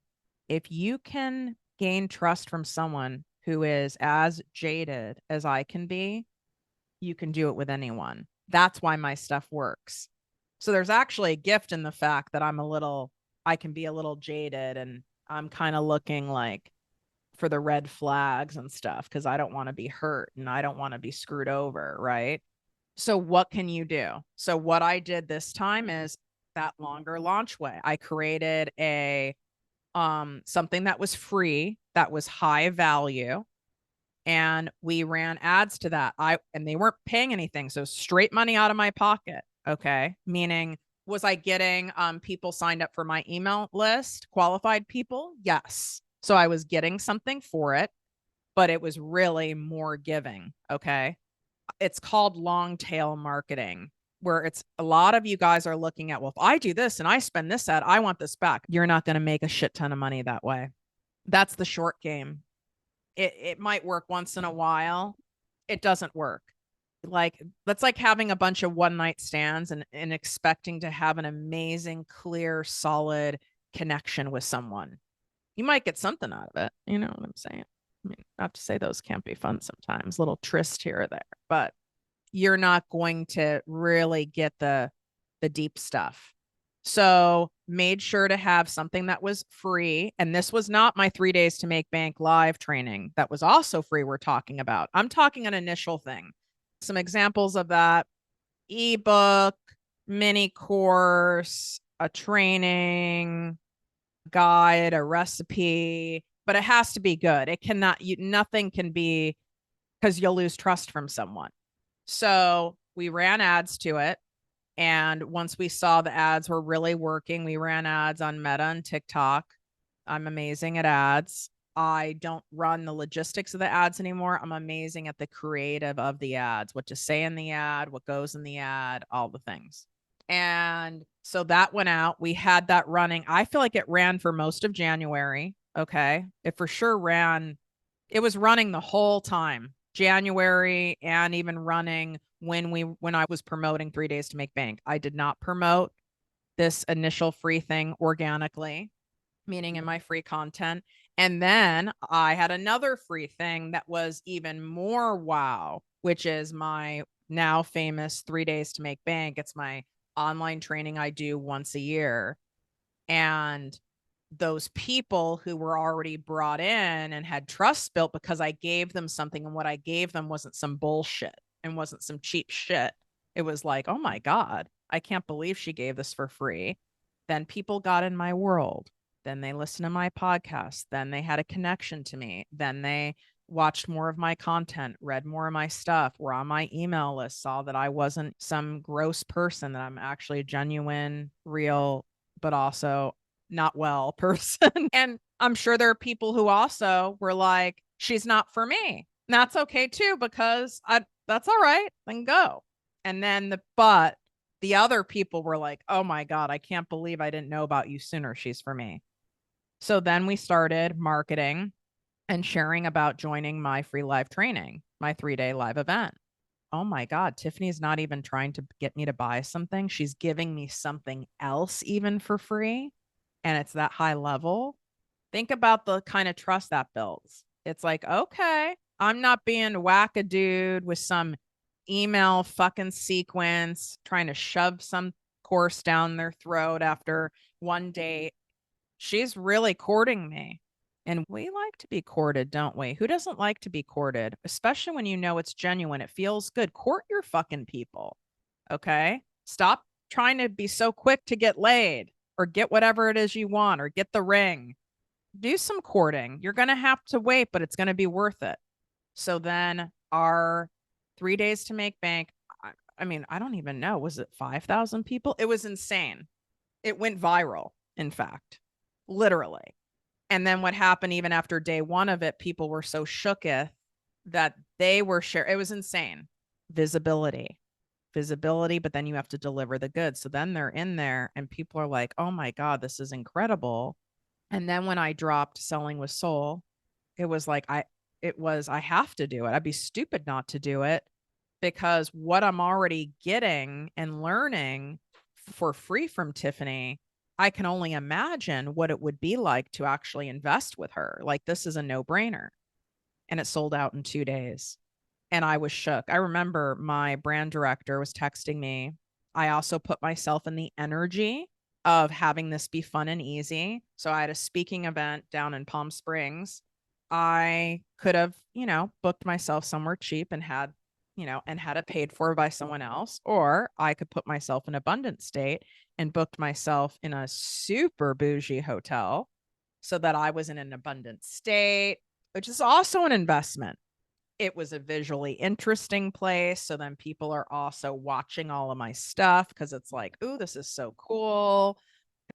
if you can gain trust from someone who is as jaded as I can be, you can do it with anyone. That's why my stuff works. So there's actually a gift in the fact that I can be a little jaded, and I'm kind of looking like for the red flags and stuff because I don't want to be hurt and I don't want to be screwed over. Right. So what can you do? So what I did this time is that longer launch way. I created a something that was free, that was high value, and we ran ads to that. And they weren't paying anything, so straight money out of my pocket. Okay, meaning, was I getting people signed up for my email list, qualified people? Yes. So I was getting something for it, but it was really more giving. Okay, it's called long tail marketing, where it's a lot of you guys are looking at, well, if I do this and I spend this ad, I want this back. You're not going to make a shit ton of money that way. That's the short game. It might work once in a while. It doesn't work. Like, that's like having a bunch of one night stands and expecting to have an amazing, clear, solid connection with someone. You might get something out of it. You know what I'm saying? I mean, not to say those can't be fun sometimes, little tryst here or there, but you're not going to really get the deep stuff. So made sure to have something that was free. And this was not my 3 days to make bank live training. That was also free. We're talking about, I'm talking an initial thing. Some examples of that: ebook, mini course, a training guide, a recipe, but it has to be good. It cannot, nothing can be, because you'll lose trust from someone. So we ran ads to it. And once we saw the ads were really working, we ran ads on Meta and TikTok. I'm amazing at ads. I don't run the logistics of the ads anymore. I'm amazing at the creative of the ads, what to say in the ad, what goes in the ad, all the things. And so that went out. We had that running. I feel like it ran for most of January. Okay. It for sure ran. It was running the whole time, January, and even running when I was promoting 3 days to make bank. I did not promote this initial free thing organically, meaning in my free content. And then I had another free thing that was even more wow, which is my now famous 3 days to make bank. It's my online training I do once a year. And those people who were already brought in and had trust built because I gave them something, and what I gave them wasn't some bullshit and wasn't some cheap shit. It was like, oh my God, I can't believe she gave this for free. Then people got in my world. Then they listened to my podcast. Then they had a connection to me. Then they watched more of my content, read more of my stuff, were on my email list, saw that I wasn't some gross person, that I'm actually a genuine, real, but also not well person. And I'm sure there are people who also were like, she's not for me. And that's okay too, because that's all right, then go. And then the other people were like, oh my God, I can't believe I didn't know about you sooner. She's for me. So then we started marketing and sharing about joining my free live training, my 3 day live event. Oh my God, Tiffany's not even trying to get me to buy something. She's giving me something else even for free. And it's that high level. Think about the kind of trust that builds. It's like, okay, I'm not being whack-a-dude with some email fucking sequence trying to shove some course down their throat after one date. She's really courting me. And we like to be courted, don't we? Who doesn't like to be courted? Especially when you know it's genuine. It feels good. Court your fucking people. Okay? Stop trying to be so quick to get laid or get whatever it is you want or get the ring. Do some courting. You're going to have to wait, but it's going to be worth it. So then our 3 days to make bank, I mean, I don't even know. Was it 5,000 people? It was insane. It went viral, in fact, literally. And then what happened even after day one of it, people were so shooketh that they were sharing. It was insane. Visibility, but then you have to deliver the goods. So then they're in there and people are like, oh my God, this is incredible. And then when I dropped Selling with Soul, it was like, I have to do it. I'd be stupid not to do it, because what I'm already getting and learning for free from Tiffany I can only imagine what it would be like to actually invest with her. Like, this is a no brainer. And it sold out in 2 days. And I was shook. I remember my brand director was texting me. I also put myself in the energy of having this be fun and easy. So I had a speaking event down in Palm Springs. I could have, booked myself somewhere cheap and had it paid for by someone else, or I could put myself in abundant state and booked myself in a super bougie hotel so that I was in an abundant state, which is also an investment. It was a visually interesting place. So then people are also watching all of my stuff because it's like, ooh, this is so cool.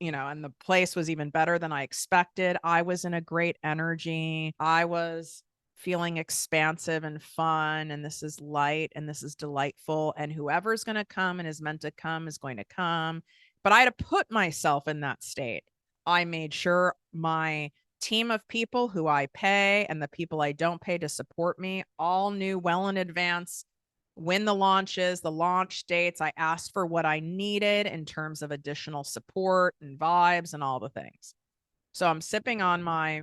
And the place was even better than I expected. I was in a great energy. I was feeling expansive and fun. And this is light and this is delightful. And whoever's going to come and is meant to come is going to come. But I had to put myself in that state. I made sure my team of people who I pay and the people I don't pay to support me all knew well in advance when the launch is, the launch dates. I asked for what I needed in terms of additional support and vibes and all the things. So I'm sipping on my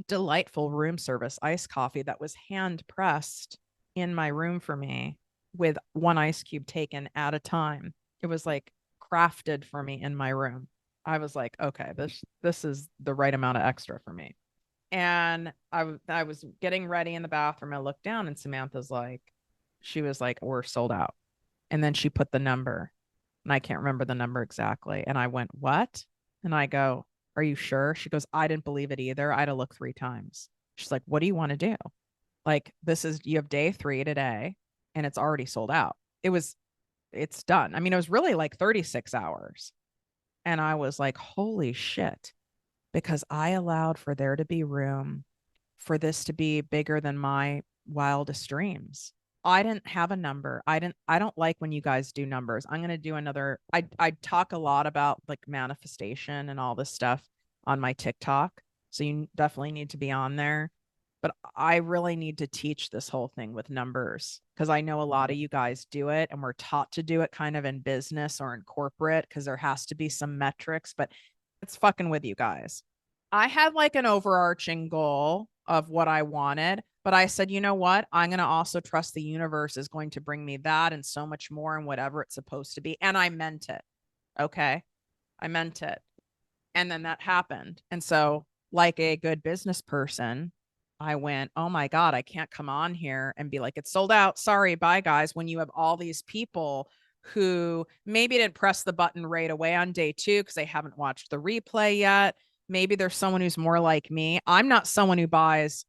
delightful room service iced coffee that was hand pressed in my room for me with one ice cube taken at a time. It was like crafted for me in my room. I was like, okay, this is the right amount of extra for me. And I was getting ready in the bathroom. I looked down and Samantha's like, she was like, we're sold out. And then she put the number, and I can't remember the number exactly. And I went, what? And I go, are you sure? She goes, I didn't believe it either. I had to look 3 times. She's like, what do you want to do? Like, you have day 3 today and it's already sold out. It's done. I mean, it was really like 36 hours. And I was like, holy shit, because I allowed for there to be room for this to be bigger than my wildest dreams. I didn't have a number. I don't like when you guys do numbers. I'm going to do another. I talk a lot about like manifestation and all this stuff on my TikTok. So you definitely need to be on there. But I really need to teach this whole thing with numbers because I know a lot of you guys do it and we're taught to do it kind of in business or in corporate because there has to be some metrics, but it's fucking with you guys. I had like an overarching goal of what I wanted, but I said, you know what? I'm going to also trust the universe is going to bring me that and so much more and whatever it's supposed to be. And I meant it. Okay. I meant it. And then that happened. And so, like a good business person, I went, oh my God, I can't come on here and be like, it's sold out. Sorry, bye, guys. When you have all these people who maybe didn't press the button right away on day 2 because they haven't watched the replay yet. Maybe there's someone who's more like me. I'm not someone who buys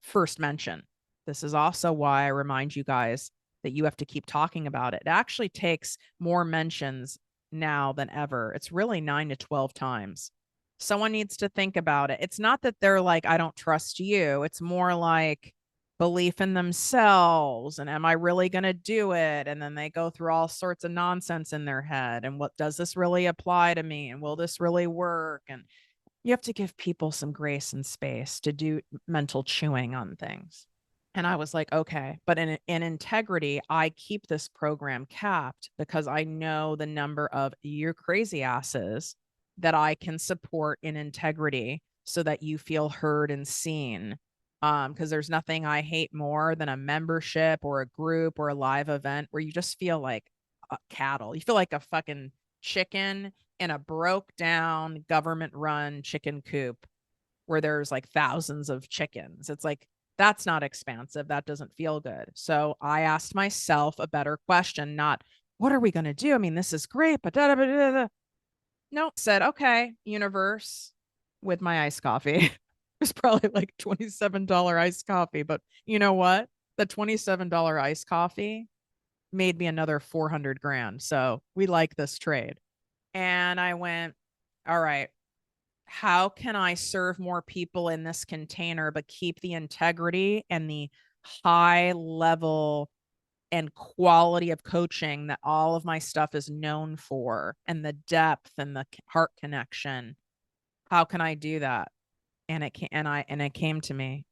first mention. This is also why I remind you guys that you have to keep talking about it. It actually takes more mentions now than ever. It's really 9 to 12 times. Someone needs to think about it. It's not that they're like, I don't trust you. It's more like belief in themselves. And am I really going to do it? And then they go through all sorts of nonsense in their head. And what does this really apply to me? And will this really work? And you have to give people some grace and space to do mental chewing on things. And I was like, okay, but in integrity, I keep this program capped because I know the number of you crazy asses that I can support in integrity so that you feel heard and seen. Because there's nothing I hate more than a membership or a group or a live event where you just feel like cattle. You feel like a fucking chicken in a broke down government run chicken coop where there's like thousands of chickens. It's like, that's not expansive. That doesn't feel good. So I asked myself a better question, not what are we going to do? I mean, this is great, but da, da, da, da, da. No, said, okay, universe, with my iced coffee. It was probably like $27 iced coffee, but you know what? The $27 iced coffee made me another 400 grand. So we like this trade. And I went, all right, how can I serve more people in this container, but keep the integrity and the high level and quality of coaching that all of my stuff is known for, and the depth and the heart connection? How can I do that? And it came to me.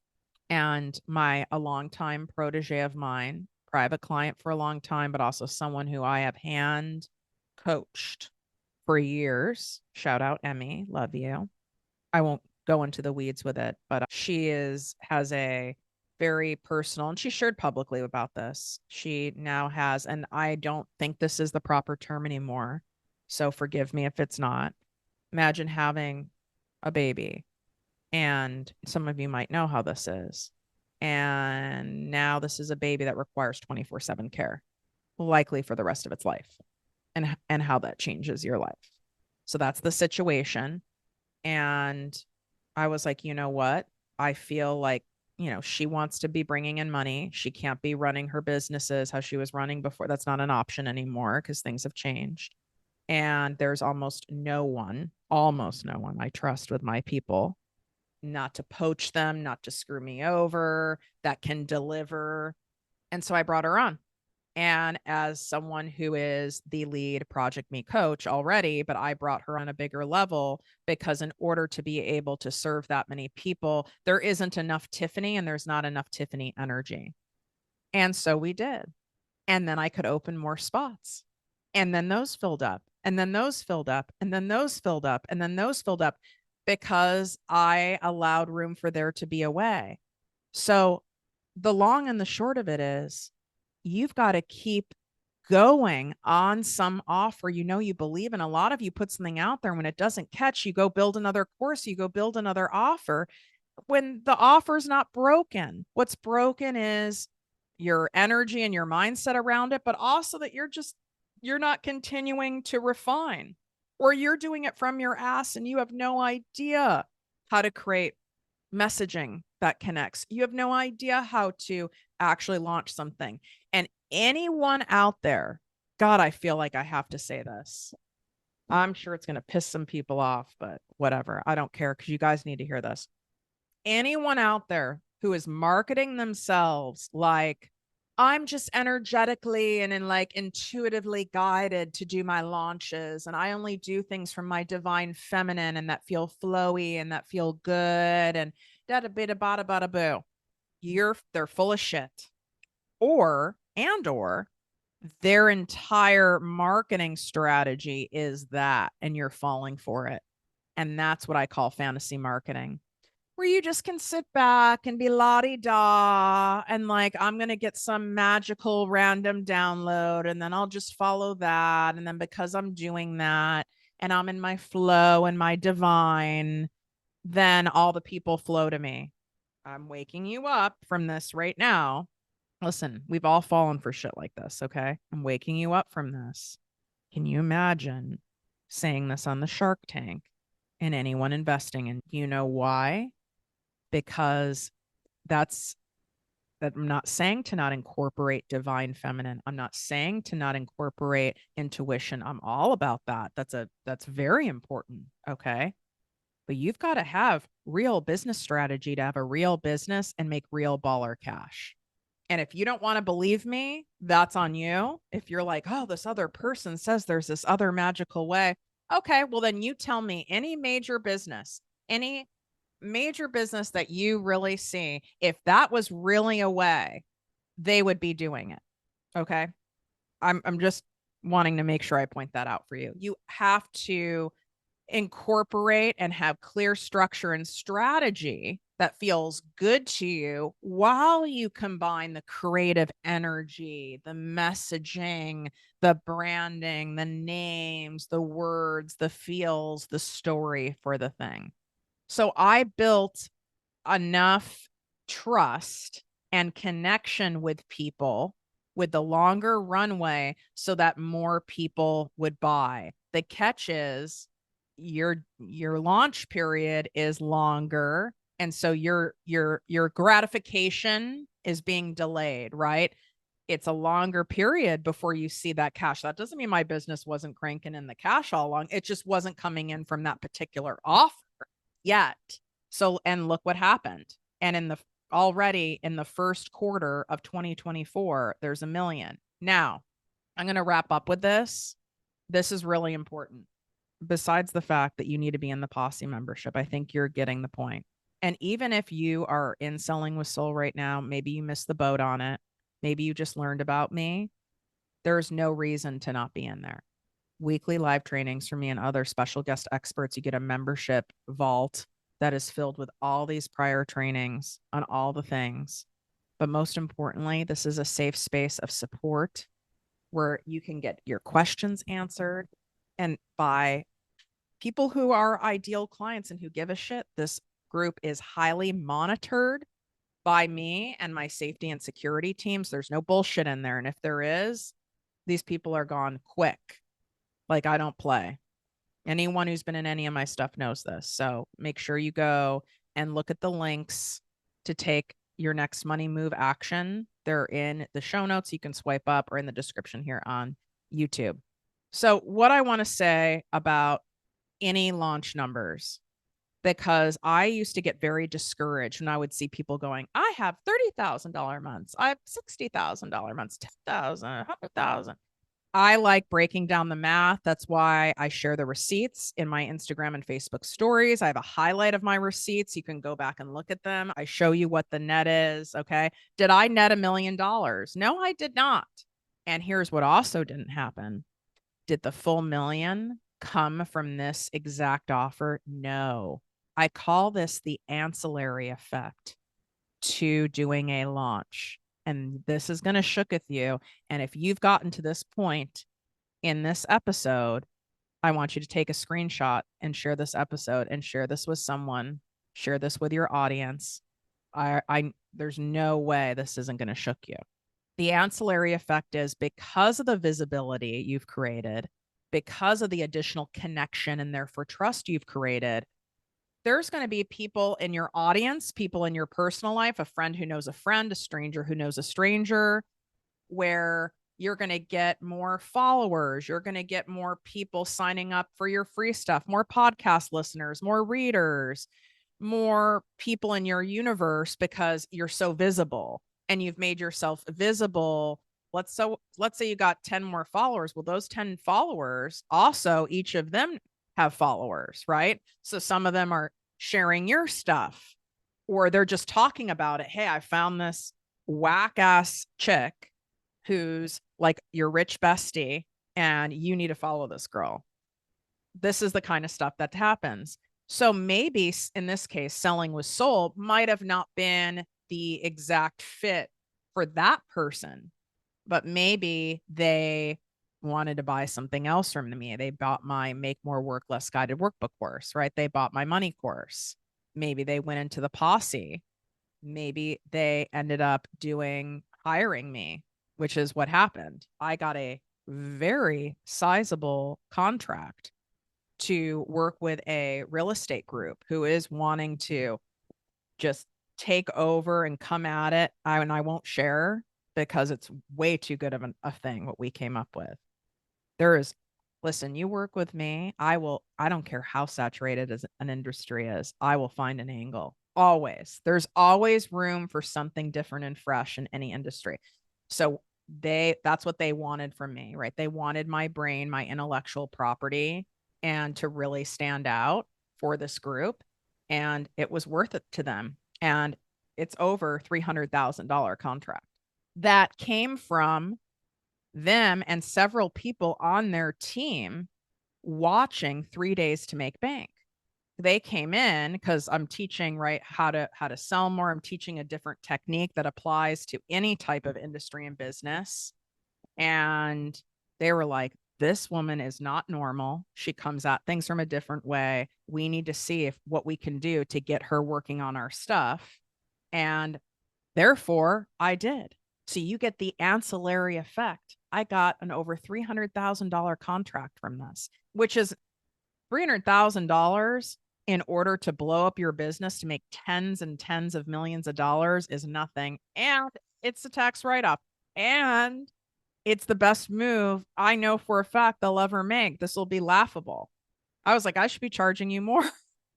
And a longtime protege of mine, private client for a long time, but also someone who I have hand coached for years. Shout out Emmy, love you. I won't go into the weeds with it, but she has a very personal, and she shared publicly about this. She now has, and I don't think this is the proper term anymore, so forgive me if it's not. Imagine having a baby, and some of you might know how this is. And now this is a baby that requires 24/7 care, likely for the rest of its life, and how that changes your life. So that's the situation. And I was like, you know what? I feel like, she wants to be bringing in money. She can't be running her businesses how she was running before. That's not an option anymore because things have changed. And there's almost no one I trust with my people, not to poach them, not to screw me over, that can deliver. And so I brought her on. And as someone who is the lead Project Me coach already, but I brought her on a bigger level because in order to be able to serve that many people, there isn't enough Tiffany and there's not enough Tiffany energy. And so we did. And then I could open more spots. And then those filled up. And then those filled up. And then those filled up. And then those filled up because I allowed room for there to be a way. So the long and the short of it is, you've got to keep going on some offer you believe in. A lot of you put something out there, and when it doesn't catch, you go build another course, you go build another offer when the offer's not broken. What's broken is your energy and your mindset around it, but also that you're not continuing to refine, or you're doing it from your ass and you have no idea how to create messaging that connects. You have no idea how to actually launch something. And anyone out there, God, I feel like I have to say this. I'm sure it's going to piss some people off, but whatever. I don't care because you guys need to hear this. Anyone out there who is marketing themselves like, I'm just energetically and like intuitively guided to do my launches, and I only do things from my divine feminine and that feel flowy and that feel good and da da bida bada bada boo. They're full of shit. Or their entire marketing strategy is that, and you're falling for it. And that's what I call fantasy marketing, where you just can sit back and be la-di-da and like, I'm going to get some magical random download and then I'll just follow that. And then because I'm doing that and I'm in my flow and my divine, then all the people flow to me. I'm waking you up from this right now. Listen, we've all fallen for shit like this, okay? I'm waking you up from this. Can you imagine saying this on the Shark Tank and anyone investing in, why? Because that I'm not saying to not incorporate divine feminine. I'm not saying to not incorporate intuition. I'm all about that. That's very important, okay? But you've got to have real business strategy to have a real business and make real baller cash. And if you don't want to believe me, that's on you. If you're like, oh, this other person says there's this other magical way. Okay, well, then you tell me any major business that you really see, if that was really a way, they would be doing it. Okay. I'm just wanting to make sure I point that out for you. You have to incorporate and have clear structure and strategy that feels good to you while you combine the creative energy, the messaging, the branding, the names, the words, the feels, the story for the thing. So I built enough trust and connection with people with the longer runway so that more people would buy. The catch is your launch period is longer, and so your gratification is being delayed, right? It's a longer period before you see that cash. That doesn't mean my business wasn't cranking in the cash all along. It just wasn't coming in from that particular offer yet. So, and look what happened. And already in the first quarter of 2024, there's $1 million. Now, I'm going to wrap up with this. This is really important. Besides the fact that you need to be in the posse membership, I think you're getting the point. And even if you are in Selling with Soul right now, maybe you missed the boat on it. Maybe you just learned about me. There's no reason to not be in there. weekly live trainings from me and other special guest experts. You get a membership vault that is filled with all these prior trainings on all the things. But most importantly, this is a safe space of support where you can get your questions answered and by people who are ideal clients and who give a shit. This group is highly monitored by me and my safety and security teams. There's no bullshit in there. And if there is, these people are gone quick. Like, I don't play. Anyone who's been in any of my stuff knows this. So make sure you go and look at the links to take your next money move action. They're in the show notes. You can swipe up or in the description here on YouTube. So what I want to say about any launch numbers, because I used to get very discouraged when I would see people going, I have $30,000 months. I have $60,000 months, 10,000, 100,000. I like breaking down the math. That's why I share the receipts in my Instagram and Facebook stories. I have a highlight of my receipts. You can go back and look at them. I show you what the net is. Okay. Did I net $1 million? No, I did not. And here's what also didn't happen. Did the full million come from this exact offer? No. I call this the ancillary effect to doing a launch. And this is going to shook with you. And if you've gotten to this point in this episode, I want you to take a screenshot and share this episode and share this with someone, share this with your audience. There's no way this isn't going to shook you. The ancillary effect is because of the visibility you've created, because of the additional connection and therefore trust you've created, there's going to be people in your audience, people in your personal life, a friend who knows a friend, a stranger who knows a stranger, where you're going to get more followers. You're going to get more people signing up for your free stuff, more podcast listeners, more readers, more people in your universe because you're so visible and you've made yourself visible. Let's say you got 10 more followers. Well, those 10 followers also, each of them have followers, right? So some of them are sharing your stuff or they're just talking about it. Hey, I found this whack ass chick who's like your rich bestie and you need to follow this girl. This is the kind of stuff that happens. So maybe in this case, selling with soul might have not been the exact fit for that person, but maybe they wanted to buy something else from me. They bought my Make More Work Less guided workbook course, right? They bought my money course. Maybe they went into the posse. Maybe they ended up hiring me, which is what happened. I got a very sizable contract to work with a real estate group who is wanting to just take over and come at it. And I won't share because it's way too good of a thing what we came up with. Listen, you work with me, I don't care how saturated as an industry is, I will find an angle. Always. There's always room for something different and fresh in any industry. So that's what they wanted from me, right? They wanted my brain, my intellectual property, and to really stand out for this group. And it was worth it to them. And it's over $300,000 contract that came from them and several people on their team watching 3 Days to Make Bank. They came in because I'm teaching, right, how to sell more. I'm teaching a different technique that applies to any type of industry and business. And they were like, this woman is not normal. She comes at things from a different way. We need to see what we can do to get her working on our stuff. And therefore, I did. So you get the ancillary effect. I got an over $300,000 contract from this, which is $300,000 in order to blow up your business to make tens and tens of millions of dollars is nothing. And it's a tax write-off. And it's the best move I know for a fact they'll ever make. This will be laughable. I was like, I should be charging you more.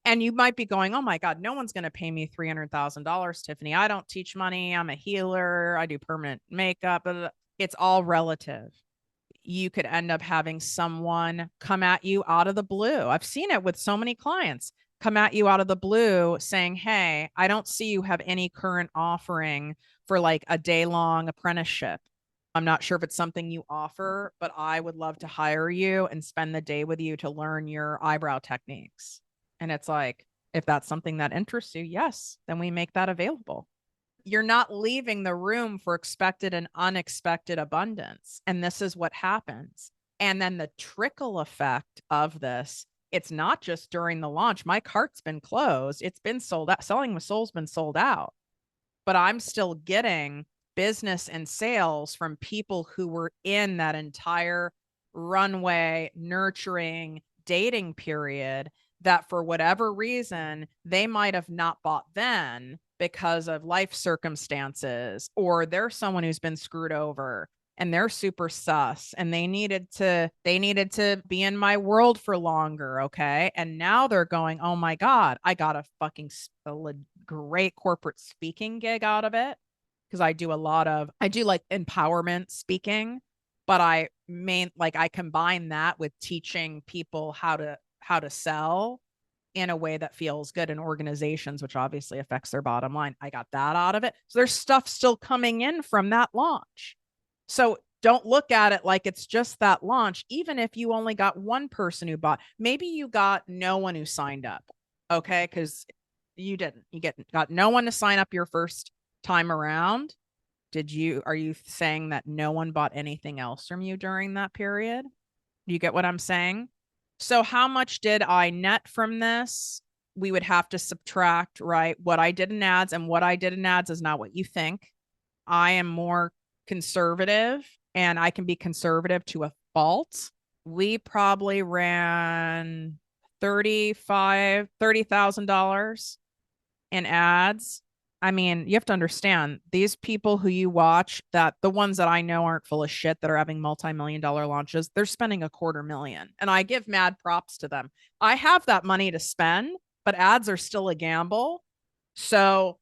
And you might be going, oh my God, no one's going to pay me $300,000, Tiffany. I don't teach money. I'm a healer. I do permanent makeup. It's all relative. You could end up having someone come at you out of the blue. I've seen it with so many clients come at you out of the blue saying, hey, I don't see you have any current offering for like a day-long apprenticeship. I'm not sure if it's something you offer, but I would love to hire you and spend the day with you to learn your eyebrow techniques. And it's like, if that's something that interests you, yes, then we make that available. You're not leaving the room for expected and unexpected abundance. And this is what happens. And then the trickle effect of this, it's not just during the launch. My cart's been closed. It's been sold out. Selling with Soul's been sold out, but I'm still getting business and sales from people who were in that entire runway, nurturing, dating period that for whatever reason, they might have not bought then because of life circumstances, or they're someone who's been screwed over and they're super sus and they needed to be in my world for longer. Okay. And now they're going, oh my God, I got a fucking great corporate speaking gig out of it. Cause I do like empowerment speaking, but I combine that with teaching people how to sell in a way that feels good in organizations, which obviously affects their bottom line. I got that out of it. So there's stuff still coming in from that launch. So don't look at it like it's just that launch. Even if you only got one person who bought, maybe you got no one who signed up. Okay. Cause you didn't, got no one to sign up your first time around. Are you saying that no one bought anything else from you during that period? Do you get what I'm saying? So how much did I net from this? We would have to subtract, right? What I did in ads, and what I did in ads is not what you think. I am more conservative, and I can be conservative to a fault. We probably ran $30,000 in ads. I mean, you have to understand these people who you watch, that the ones that I know aren't full of shit that are having multi-million dollar launches, they're spending $250,000. And I give mad props to them. I have that money to spend, but ads are still a gamble. So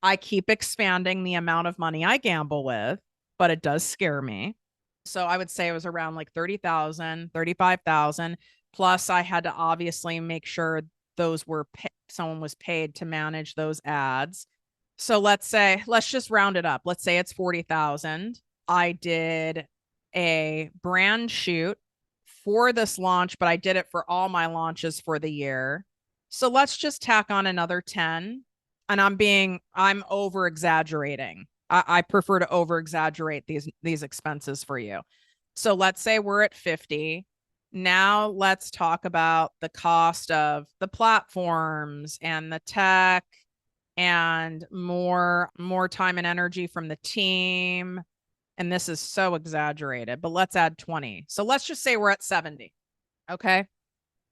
I keep expanding the amount of money I gamble with, but it does scare me. So I would say it was around like 30,000, 35,000. Plus I had to obviously make sure someone was paid to manage those ads. So let's just round it up. Let's say it's 40,000. I did a brand shoot for this launch, but I did it for all my launches for the year. So let's just tack on another 10. And I'm over exaggerating. I prefer to over exaggerate these expenses for you. So let's say we're at 50. Now let's talk about the cost of the platforms and the tech and more time and energy from the team. And this is so exaggerated, but let's add 20. So let's just say we're at 70. Okay.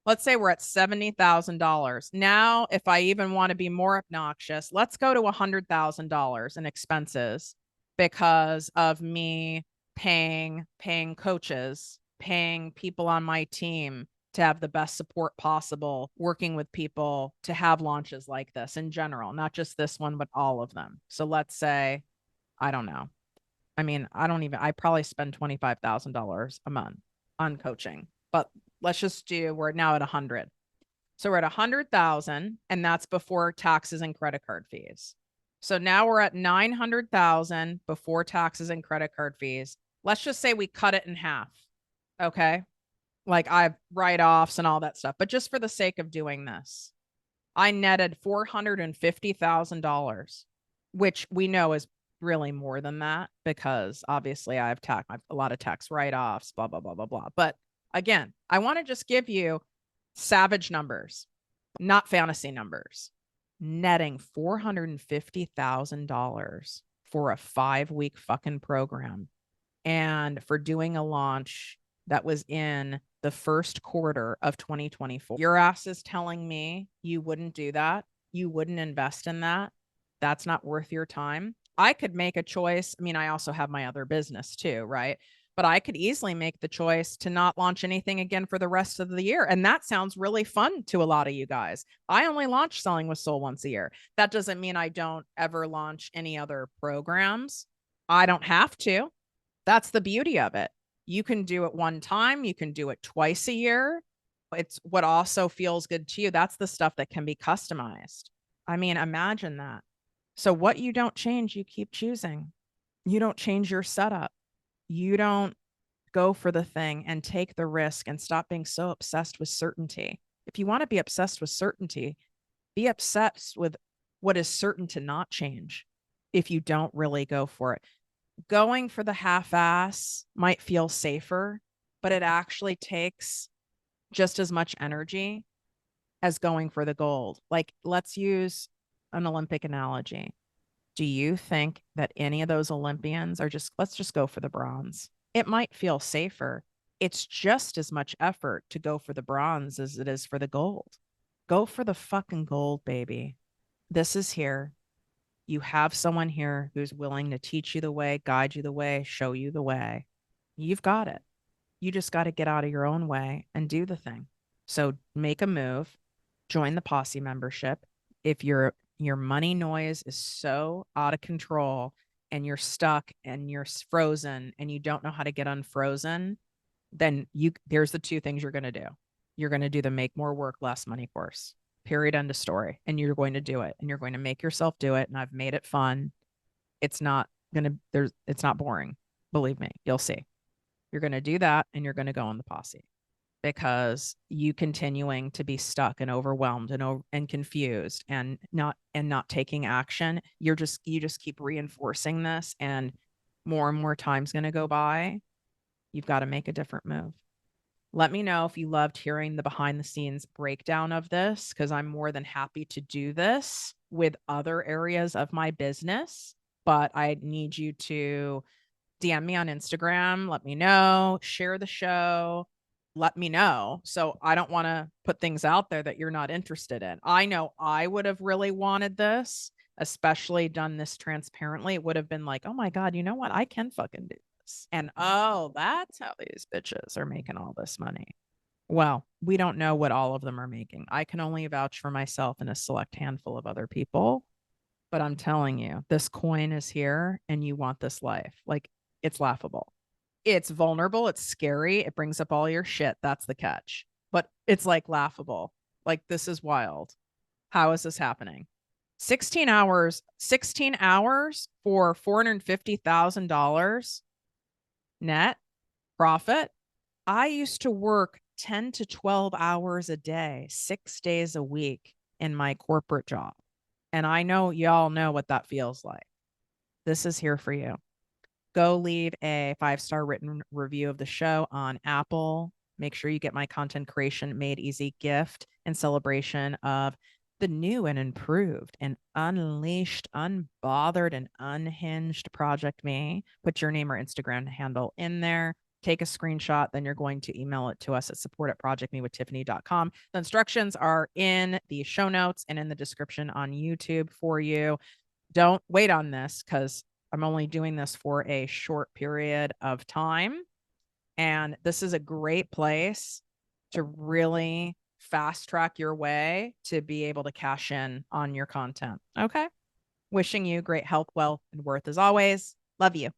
Let's say we're at $70,000. Now, if I even want to be more obnoxious, let's go to $100,000 in expenses because of me paying coaches, paying people on my team to have the best support possible, working with people to have launches like this in general, not just this one, but all of them. So let's say, I don't know. I mean, I probably spend $25,000 a month on coaching, but we're now at 100. So we're at 100,000, and that's before taxes and credit card fees. So now we're at 900,000 before taxes and credit card fees. Let's just say we cut it in half. Okay. Like I have write-offs and all that stuff, but just for the sake of doing this, I netted $450,000, which we know is really more than that because obviously I have a lot of tax write-offs, blah, blah, blah, blah, blah. But again, I want to just give you savage numbers, not fantasy numbers. Netting $450,000 for a 5-week fucking program and for doing a launch that was in the first quarter of 2024. Your ass is telling me you wouldn't do that. You wouldn't invest in that. That's not worth your time. I could make a choice. I mean, I also have my other business too, right? But I could easily make the choice to not launch anything again for the rest of the year. And that sounds really fun to a lot of you guys. I only launch Selling with Soul once a year. That doesn't mean I don't ever launch any other programs. I don't have to. That's the beauty of it. You can do it one time. You can do it twice a year. It's what also feels good to you. That's the stuff that can be customized. I mean, imagine that. So what you don't change, you keep choosing. You don't change your setup. you don't go for the thing and take the risk and stop being so obsessed with certainty. If you want to be obsessed with certainty, be obsessed with what is certain to not change if you don't really go for it. Going for the half ass might feel safer, but it actually takes just as much energy as going for the gold. Like, let's use an Olympic analogy. Do you think that any of those Olympians are just, let's just go for the bronze? It might feel safer. It's just as much effort to go for the bronze as it is for the gold. Go for the fucking gold, baby. This is here. You have someone here who's willing to teach you the way, guide you the way, show you the way. You've got it. You just got to get out of your own way and do the thing. So make a move, join the posse membership. If your money noise is so out of control and you're stuck and you're frozen and you don't know how to get unfrozen, then there's the two things you're going to do. You're going to do the make more work, less money course. Period. End of story. And you're going to do it and you're going to make yourself do it. And I've made it fun. It's not it's not boring. Believe me, you'll see. You're going to do that and you're going to go on the posse because you continuing to be stuck and overwhelmed and confused and not taking action, you just keep reinforcing this, and more time's going to go by. You've got to make a different move. Let me know if you loved hearing the behind the scenes breakdown of this, because I'm more than happy to do this with other areas of my business. But I need you to DM me on Instagram. Let me know, share the show. Let me know. So I don't want to put things out there that you're not interested in. I know I would have really wanted this, especially done this transparently. It would have been like, oh my God, you know what? I can fucking do this. And oh, that's how these bitches are making all this money. Well, we don't know what all of them are making. I can only vouch for myself and a select handful of other people. But I'm telling you, this coin is here and you want this life. Like, it's laughable. It's vulnerable. It's scary. It brings up all your shit. That's the catch. But it's like laughable. Like, this is wild. How is this happening? 16 hours for $450,000 net profit. I used to work 10 to 12 hours a day, 6 days a week in my corporate job. And I know y'all know what that feels like. This is here for you. Go leave a 5-star written review of the show on Apple. Make sure you get my content creation made easy gift in celebration of the new and improved and unleashed, unbothered, and unhinged Project Me. Put your name or Instagram handle in there. Take a screenshot, then you're going to email it to us at support@projectmewithtiffany.com. The instructions are in the show notes and in the description on YouTube for you. Don't wait on this because I'm only doing this for a short period of time. And this is a great place to really fast track your way to be able to cash in on your content. Okay. Wishing you great health, wealth, and worth as always. Love you.